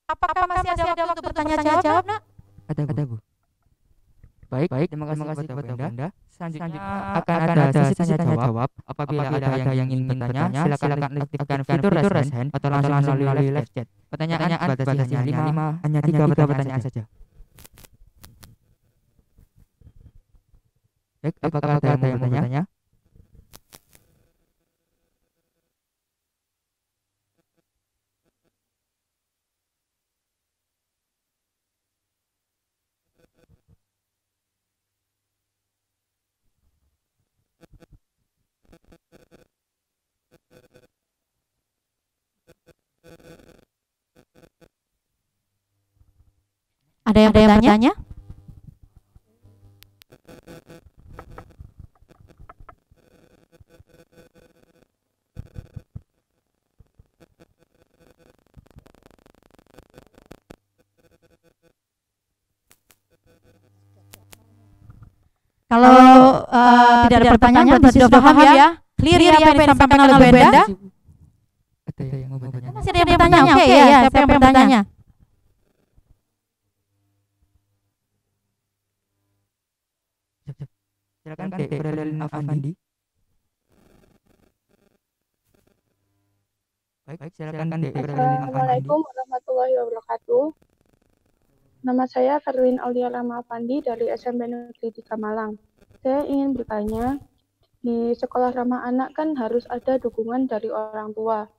Speaker 2: Apakah masih ada waktu untuk bertanya jawab, Nak?
Speaker 3: Ada, Bu. Baik, terima kasih kepada Benda. Selanjutnya akan ada sesi tanya jawab. Apabila ada yang ingin bertanya, silakan aktifkan fitur raise hand atau langsung melalui live chat. Pertanyaan dibatasi hanya 3 pertanyaan saja. Baik, apakah ada yang mau bertanya?
Speaker 2: Ada yang bertanya? Kalau tidak ada pertanyaan berarti sudah paham ya? Clear ya apa yang disampaikan oleh Benda?
Speaker 3: Ada yang mau bertanya?
Speaker 2: Masih ada yang bertanya? Oke ya, siapa yang bertanya?
Speaker 3: Silakan Dek Berlin Afandi. Baik, silakan Dek Berlin Afandi.
Speaker 6: Assalamualaikum warahmatullahi wabarakatuh. Nama saya Ferlin Aulia Rama Afandi dari SMP Negeri 3 Malang. Saya ingin bertanya, di sekolah ramah anak kan harus ada dukungan dari orang tua.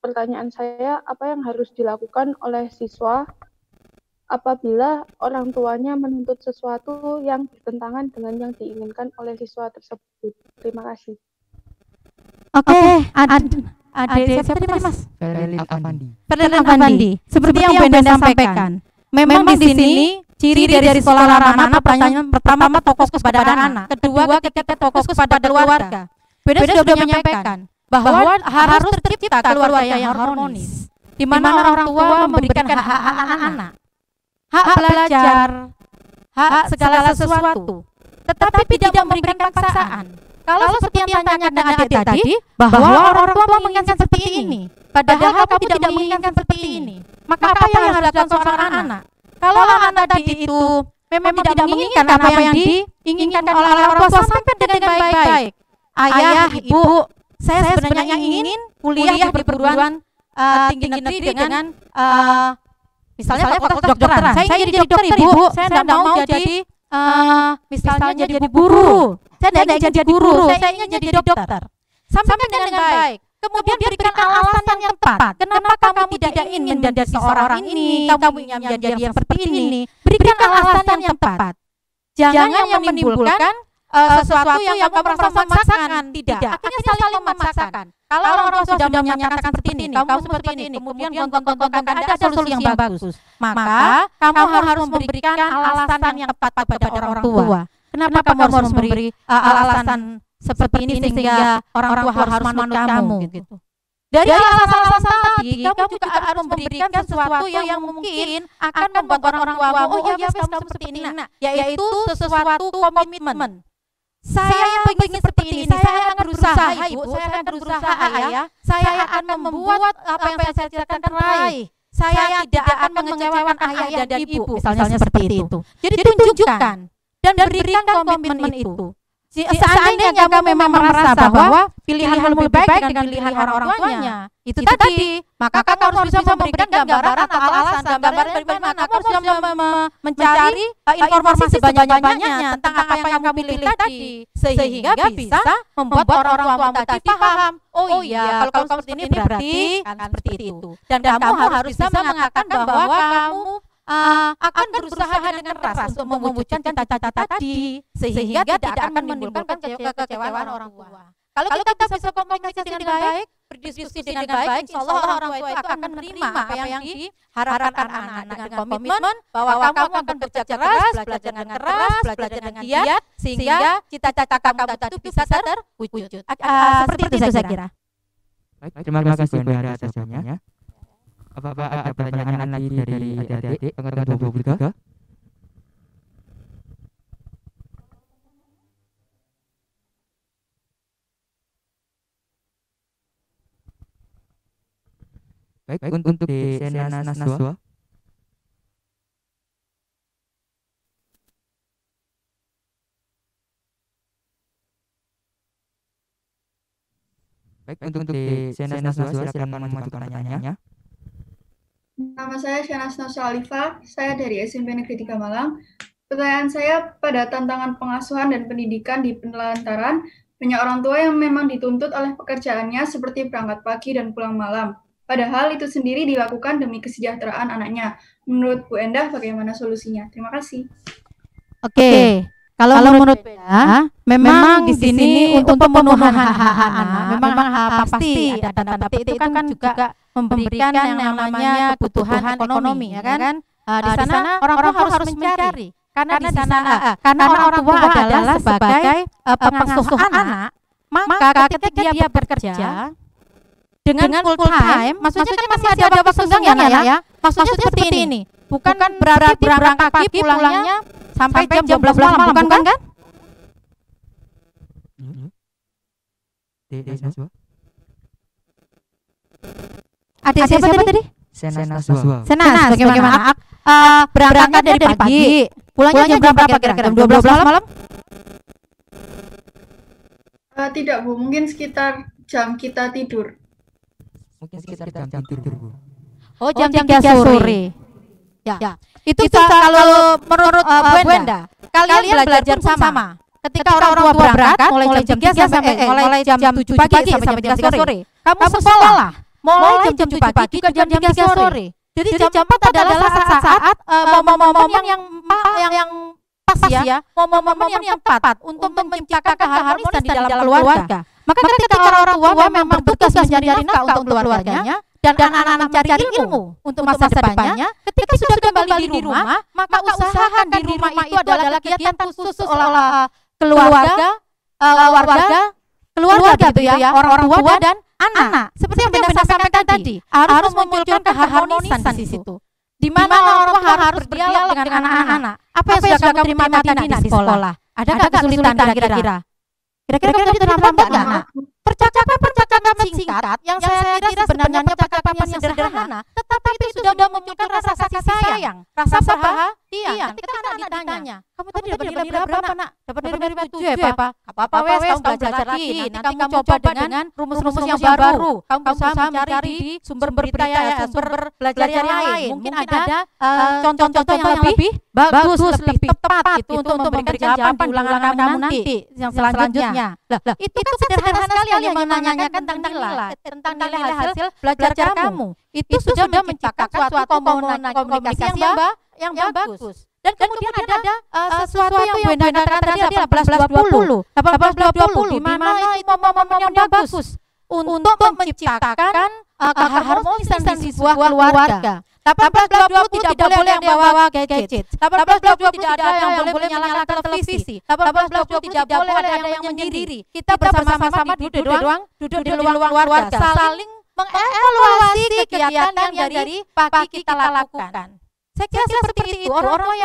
Speaker 6: Pertanyaan saya, apa yang harus dilakukan oleh siswa apabila orang tuanya menuntut sesuatu yang bertentangan dengan yang diinginkan oleh siswa tersebut. Terima kasih.
Speaker 2: Oke, adik siapa tadi Mas?
Speaker 3: Ferdinand Afandi.
Speaker 2: Ferdinand Afandi. Seperti yang Benda sampaikan, memang di sini ciri dari sekolah ramah anak pertama fokus kepada anak, kedua ketika fokus kepada keluarga. Benda sudah menyampaikan bahwa harus tercipta keluarga yang harmonis, di mana orang tua memberikan hak anak-anak, hak belajar, hak segala sesuatu, tetapi tidak memberikan paksaan. Kalau seperti yang tanyakan adik tadi, bahwa orang tua menginginkan seperti ini, padahal kamu tidak menginginkan seperti ini, maka apa yang harus dilakukan seorang anak? Kalau anak tadi itu memang tidak menginginkan apa yang diinginkan oleh orang tua, sampaikan dengan baik-baik. Ayah, ibu, saya sebenarnya ingin kuliah di perguruan tinggi negeri dengan misalnya fakultas kedokteran. Saya ingin jadi dokter, ibu. Saya tidak mau jadi misalnya jadi guru. Saya tidak ingin jadi guru. Saya ingin jadi dokter. Sampaikan dengan baik. Kemudian berikan alasan yang tepat. Kenapa kamu tidak ingin menjadi seorang ini? Kamu ingin menjadi yang seperti ini? Berikan alasan yang tepat. Jangan yang menimbulkan sesuatu yang kamu merasa memaksakan. Tidak. Akhirnya saling memaksakan. Kalau orang tua sudah menyatakan seperti ini, kamu seperti ini, kemudian gonggong-gonggong ada solusi yang bagus, maka kamu harus memberikan alasan yang tepat kepada orang tua. Kenapa kamu harus memberi alasan seperti ini sehingga orang tua harus manut kamu gitu. Dari alasan-alasan tadi, kamu juga harus memberikan sesuatu yang mungkin akan membuat orang tua kamu, oh ya kamu seperti ini, yaitu sesuatu komitmen. Saya ingin seperti ini, saya akan berusaha ibu, saya akan berusaha ayah, saya akan membuat apa yang saya cita-citakan raih. Saya tidak akan mengecewakan ayah dan ibu, misalnya seperti itu. Jadi tunjukkan dan berikan komitmen itu. Seandainya kamu memang merasa bahwa pilihan lebih baik dengan pilihan orang tuanya, itu tadi, maka kamu harus bisa memberikan gambaran atau alasan, gambaran bagaimana kamu harus bisa mencari informasi sebanyak-banyaknya tentang apa yang kamu pilih tadi, sehingga bisa membuat orang tua tadi paham, oh iya, kalau kamu seperti ini berarti seperti itu. Dan kamu harus bisa mengatakan bahwa kamu akan berusaha dengan keras untuk mewujudkan cita-cita tadi, sehingga tidak akan menimbulkan kekecewaan orang tua. Kalau kita bisa komunikasi dengan baik, berdiskusi dengan baik, insya Allah orang tua itu akan menerima apa yang diharapkan anak dengan komitmen bahwa kamu akan bekerja keras, belajar dengan keras, belajar dengan giat, sehingga cita-cita kamu tadi itu bisa terwujud. Seperti itu saya kira.
Speaker 3: Baik, terima kasih Bu Enda atas jawabannya. Apakah ada pertanyaan lagi dari adik-adik angkatan 23? Baik, untuk di Sena Naswa. Baik, untuk di Sena Naswa silakan memajukan pertanyaannya.
Speaker 7: Nama saya Syanas Naswa Alifa, saya dari SMP Negeri 3 Malang. Pertanyaan saya pada tantangan pengasuhan dan pendidikan di penelantaran, banyak orang tua yang memang dituntut oleh pekerjaannya seperti berangkat pagi dan pulang malam. Padahal itu sendiri dilakukan demi kesejahteraan anaknya. Menurut Bu Endah, bagaimana solusinya? Terima kasih.
Speaker 2: Oke, kalau menurut Benda, memang di sini untuk pemenuhan hak-hak anak, memang pasti ada tanda petik itu kan juga memberikan yang namanya kebutuhan ekonomi, ya kan? Di sana orang tua harus mencari, karena di sana karena orang tua adalah sebagai pengasuh anak, maka ketika dia bekerja dengan full time, maksudnya kan masih ada waktu senggang ya, Nak ya? Maksudnya seperti ini, bukan berarti berangkat pagi pulangnya sampai jam 12 malam, bukan kan? Adik siapa tadi?
Speaker 3: Senas.
Speaker 2: Bagaimana? Berangkat dari pagi, pulangnya jam berapa kira-kira? Jam 12 malam?
Speaker 7: Tidak Bu, mungkin sekitar jam kita tidur.
Speaker 3: Mungkin sekitar jam tidur Bu.
Speaker 2: Oh, jam 3 sore. Ya. Itu kalau menurut Bu Enda, kalian belajar pun sama. Ketika orang tua berangkat mulai jam 3 sampai mulai jam 7 pagi sampai jam 3 sore. Kamu sekolah mulai jam 7 pagi juga jam 3 sore. Jadi jam 4 adalah saat-saat momen-momen yang pas ya, momen-momen yang tepat untuk menciptakan keharmonisan di dalam keluarga. Maka ketika orang tua memang bertugas mencari nafkah untuk keluarganya dan anak-anak mencari ilmu untuk masa depannya, ketika sudah kembali di rumah, maka usahakan di rumah itu adalah kegiatan khusus oleh keluarga gitu ya, orang tua dan anak. Seperti yang Bunda sampaikan tadi, harus memunculkan keharmonisan di situ. Di mana orang tua harus berdialog dengan anak-anak. Apa yang sudah kamu terima tadi di sekolah? Ada nggak kesulitan kira-kira? Kira-kira kamu terima nggak? Percakapan singkat yang saya kira sebenarnya percakapan yang sederhana, tetapi itu sudah memunculkan rasa kasih sayang, rasa perhatian. Ketika anak ditanya, kamu tadi dapat nilai berapa nak? Dapat nilai 7 ya Pak? Apa wes, kamu belajar lagi. Nanti kamu coba dengan rumus-rumus yang baru. Kamu berusaha mencari di sumber berita ya, sumber belajar yang lain. Mungkin ada contoh-contoh yang lebih bagus, lebih tepat itu untuk memberikan jawaban di ulangan kamu nanti yang selanjutnya. Itu kan sederhana sekali menanyakan tentang nilai hasil belajar kamu. Itu sudah menciptakan suatu komunikasi yang bagus. Dan kemudian ada sesuatu yang Bunda katakan tadi 18-20, di mana itu momen yang bagus untuk menciptakan keharmonisan di sebuah keluarga. 18-20 tidak boleh yang bawa gadget. 18-20 tidak ada yang boleh menyalakan televisi. 18-20 tidak boleh ada yang menyendiri. Kita bersama-sama duduk di luar keluarga, saling mengevaluasi kegiatan yang dari pagi kita lakukan. Saya kira seperti itu. Orang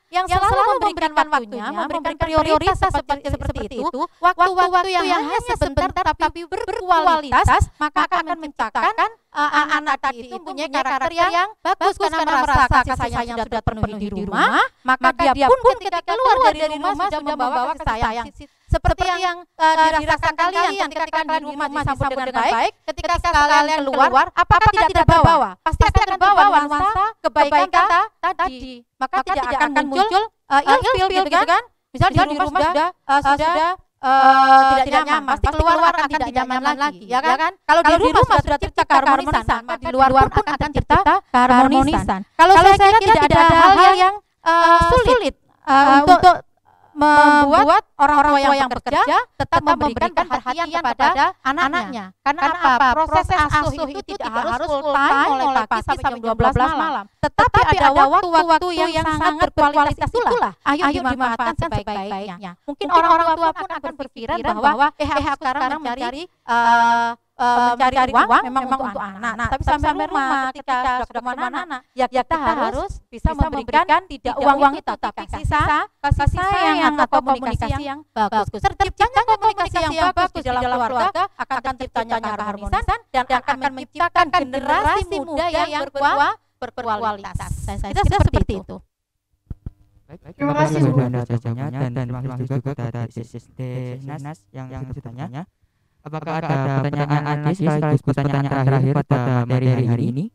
Speaker 2: yang selalu memberikan waktunya, memberikan prioritas seperti itu, waktu-waktu yang hanya sebentar tapi berkualitas, maka akan menciptakan anak tadi itu mempunyai karakter yang bagus karena merasa kasih sayang yang sudah terpenuhi di rumah, maka dia pun ketika keluar dari rumah sudah membawa kasih sayang. Seperti yang dirasakan kalian ketika di rumah disambut dengan baik, ketika kalian keluar, apakah tidak terbawa? Pasti akan terbawa nuansa kebaikan tadi. Maka tidak akan muncul ilfil gitu kan? Misalnya di rumah sudah tidak nyaman, pasti keluar akan tidak nyaman lagi, ya kan? Kalau di rumah sudah tercipta keharmonisan, maka di luar pun akan tercipta keharmonisan. Kalau saya kira tidak ada hal yang sulit untuk membuat orang-orang yang bekerja tetap memberikan perhatian kepada anaknya. Karena apa? Proses asuh itu tidak harus full time mulai pagi sampai 12 malam. Tetapi ada waktu-waktu yang sangat berkualitas itulah ayo dimanfaatkan sebaik-baiknya. Mungkin orang-orang tua pun akan berpikiran bahwa aku sekarang mencari uang memang untuk anak. Tapi sampai rumah ketika sudah kemana-mana, ya kita harus bisa memberikan tidak uang itu, tapi kasih sayang atau komunikasi yang bagus. Terciptanya komunikasi yang bagus di dalam keluarga akan terciptanya keharmonisan dan akan menciptakan generasi muda yang berkualitas. Saya kira seperti itu.
Speaker 3: Terima kasih Bu atas jawabannya dan terima kasih juga kepada Nas yang bertanya. Apakah ada pertanyaan lagi sekaligus pertanyaan terakhir pada materi hari ini?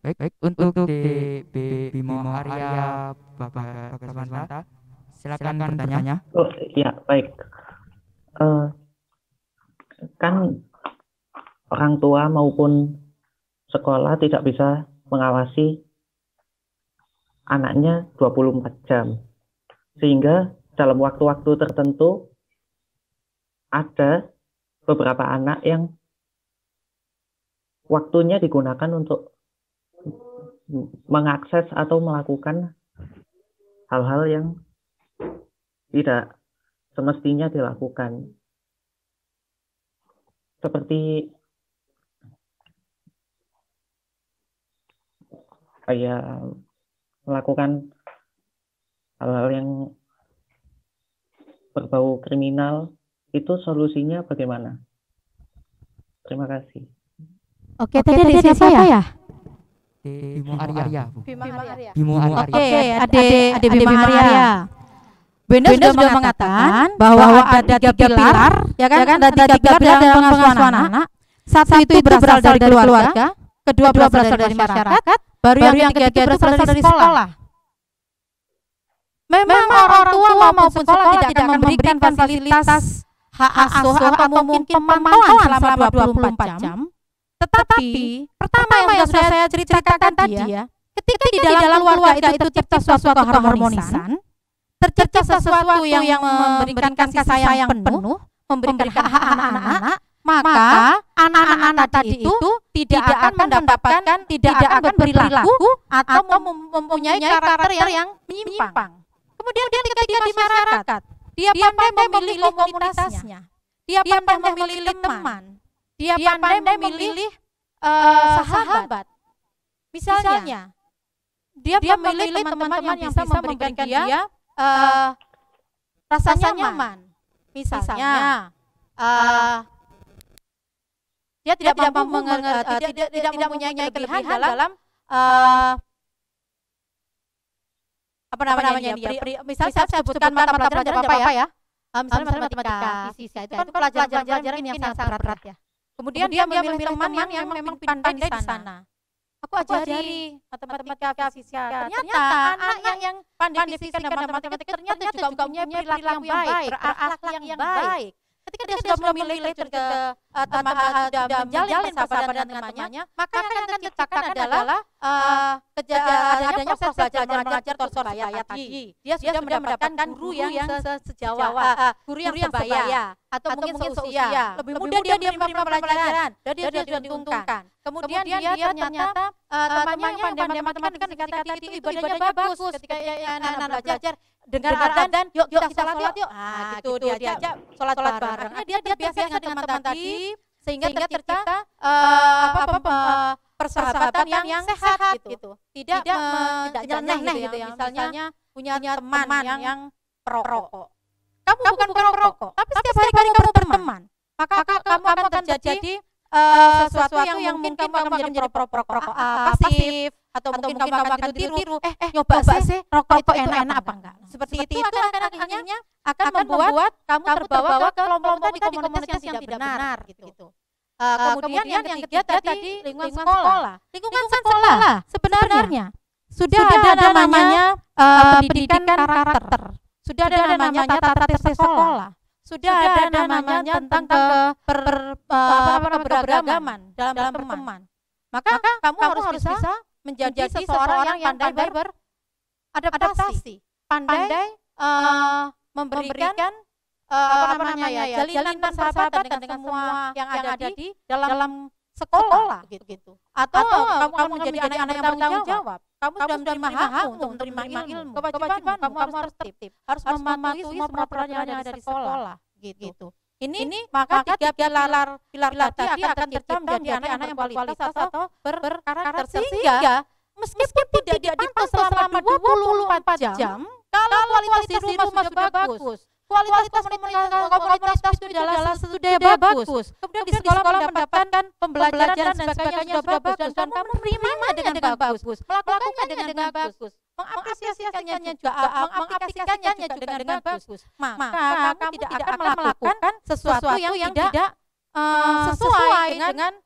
Speaker 3: Baik, untuk Bimo Arya Bapak Samanta, silakan pertanyaannya.
Speaker 8: Oh ya, baik. Kan orang tua maupun sekolah tidak bisa mengawasi anaknya 24 jam. Sehingga dalam waktu-waktu tertentu ada beberapa anak yang waktunya digunakan untuk mengakses atau melakukan hal-hal yang tidak semestinya dilakukan. Seperti kayak melakukan hal-hal yang berbau kriminal, itu solusinya bagaimana? Terima kasih.
Speaker 2: Oke, tadi ada siapa ya?
Speaker 3: Bimo Arya.
Speaker 2: Oke, Ade Bimo Arya. Bunda sudah mengatakan bahwa ada tiga pilar, ya kan? Ada tiga pilar dalam pengasuhan anak. Satu itu berasal dari keluarga, kedua berasal dari masyarakat, baru yang ketiga itu berasal dari sekolah. Memang orang tua maupun sekolah tidak akan memberikan fasilitas hak asuh atau mungkin pemantauan selama 24 jam. Tetapi pertama yang sudah saya ceritakan tadi ya, ketika di dalam keluarga itu tercipta suatu keharmonisan, tercipta sesuatu yang memberikan kasih sayang penuh, memberikan hak anak-anak, maka anak-anak tadi itu tidak akan mendapatkan, tidak akan berperilaku atau mempunyai karakter yang menyimpang. Kemudian ketika di masyarakat, dia pandai memilih komunitasnya, dia pandai memilih teman, dia pandai memilih sahabat. Misalnya, dia memilih teman-teman yang bisa memberikan dia rasa nyaman. Misalnya, dia tidak mempunyai kelebihan dalam misalnya saya sebutkan mata pelajaran apa ya, misalnya matematika, fisika, itu kan pelajaran yang sangat berat ya. Kemudian dia memilih teman yang memang pandai di sana. Aku ajari matematika, fisika. Ternyata anak yang pandai fisika dan matematika ternyata juga punya perilaku yang baik, berakhlak yang baik. Ketika dia sudah memilih ke menjalin persahabatan dengan temannya, maka yang terciptakan adalah adanya proses belajar mengajar Torsubaya tadi. Dia sudah mendapatkan guru yang sejawat, guru yang sebaya, atau mungkin seusia. Lebih mudah dia menerima pelajaran, dan dia sudah diuntungkan. Kemudian dia ternyata temannya yang pandai matematika ketika tadi ibadahnya bagus, ketika anak-anak belajar dengar adzan, yuk kita sholat yuk. Gitu dia diajak sholat bareng. Dia biasa dengan teman-teman tadi sehingga tercipta persahabatan yang sehat gitu. Tidak nyeleneh gitu ya. Misalnya punya teman yang perokok. Kamu bukan perokok, tapi setiap hari kamu berteman. Maka kamu akan terjadi sesuatu yang mungkin kamu akan menjadi perokok pasif, atau mungkin kamu akan tiru, nyoba sih rokok itu enak apa enggak. Seperti itu akhirnya akan membuat kamu terbawa ke kelompok di komunitas yang tidak benar gitu. Kemudian yang ketiga tadi lingkungan sekolah. Lingkungan sekolah sebenarnya sudah ada namanya pendidikan karakter. Sudah ada namanya tata tertib sekolah. Sudah ada namanya tentang keberagaman dalam teman. Maka kamu harus bisa menjadi seseorang yang pandai beradaptasi, pandai memberikan jalinan persahabatan dengan semua yang ada di dalam sekolah gitu. Atau kamu menjadi anak yang bertanggung jawab. Kamu sudah menerima hak untuk menerima ilmu. Kewajiban kamu harus tertib, harus mematuhi semua peraturan yang ada di sekolah gitu. Ini maka tiga pilar tadi akan tercipta menjadi anak yang berkualitas atau berkarakter, sehingga meskipun tidak dipantau selama 24 jam, kalau kualitas di rumah sudah bagus, kualitas komunitas itu adalah sudah bagus, kemudian di sekolah mendapatkan pembelajaran dan sebagainya sudah bagus, dan kamu menerima dengan bagus, melakukannya dengan bagus, mengaplikasikannya juga dengan bagus, maka kamu tidak akan melakukan sesuatu yang tidak sesuai dengan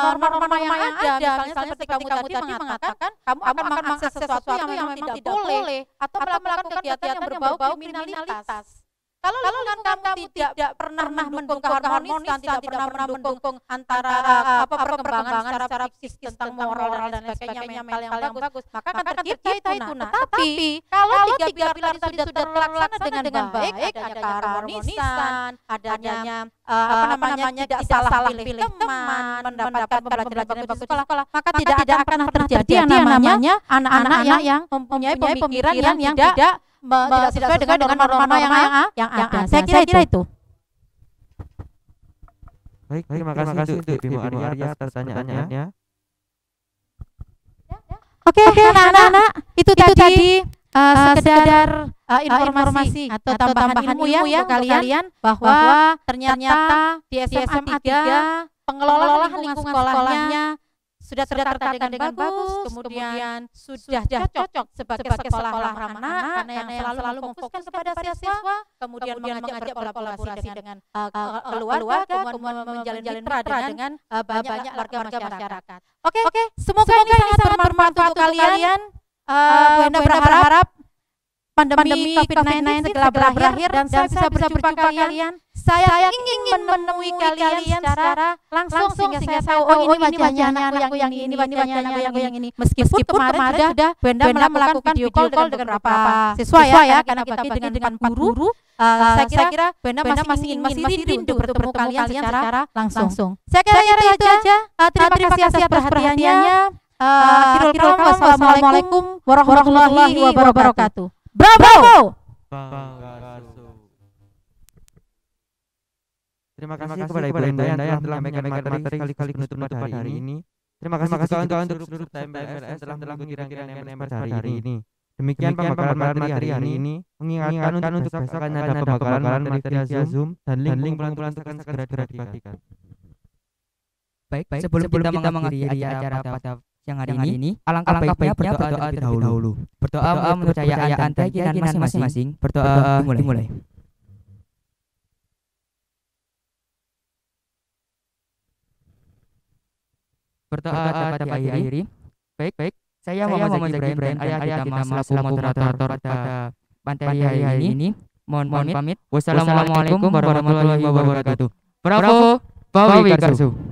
Speaker 2: norma-norma yang ada. Misalnya seperti kamu tadi mengatakan kamu akan mengakses sesuatu yang memang tidak boleh, atau melakukan kegiatan yang berbau kriminalitas. Kalau kamu tidak pernah mendukung keharmonisan, tidak pernah mendukung antara perkembangan secara fisik tentang moral dan sebagainya, mental yang bagus, maka akan tercipta itu. Tapi kalau tiga pilar tadi sudah terlaksana dengan baik, adanya keharmonisan, adanya tidak salah pilih teman, mendapatkan pelajaran bagus di sekolah, maka tidak akan terjadi yang namanya anak-anak yang mempunyai pemikiran yang tidak sesuai dengan norma yang ada. Saya kira itu.
Speaker 3: Baik, terima kasih untuk Ibu Arya atas pertanyaannya.
Speaker 2: Oke, anak-anak, itu tadi sekedar informasi atau tambahan ilmu ya untuk kalian bahwa ternyata di SMA 3 pengelolaan lingkungan sekolahnya sudah tertata dengan bagus, kemudian sudah cocok sebagai sekolah ramah anak karena yang selalu memfokuskan kepada siswa, kemudian mengajak berkolaborasi dengan keluarga, kemudian menjalin mitra dengan banyak warga masyarakat. Oke, semoga ini sangat bermanfaat untuk kalian. Bu Enda berharap pandemi COVID-19 segera berakhir dan saya bisa berjumpa kalian. Saya ingin menemui kalian secara langsung sehingga saya tahu oh ini wajahnya anakku yang ini, wajahnya anakku yang ini. Meskipun kemarin sudah Bu Enda melakukan video call dengan beberapa siswa ya, karena kita bagi dengan 4 guru. Saya kira Bu Enda masih rindu bertemu kalian secara langsung. Saya kira itu aja. Terima kasih atas perhatiannya. Wassalamualaikum warahmatullahi wabarakatuh. Bravo!
Speaker 3: Terima kasih kepada Ibu Enda yang telah menyampaikan materi sekaligus penutup pada hari ini. Terima kasih juga untuk seluruh TMPLS telah mengirimkan MNM pada hari ini. Demikian pembekalan materi hari ini. Mengingatkan untuk besok akan ada pembekalan materi via Zoom dan link pengumpulan akan segera dibagikan. Baik, sebelum kita mengakhiri acara pada siang hari ini, alangkah baiknya berdoa terlebih dahulu. Berdoa menurut percayaan dan keyakinan masing-masing. Berdoa dimulai. Berdoa dapat diakhiri. Baik. Saya Muhammad Ibrahim dan ayah kita selaku moderator pada materi hari ini. Mohon pamit. Wassalamualaikum warahmatullahi wabarakatuh. Bravo, Bawi Karsu.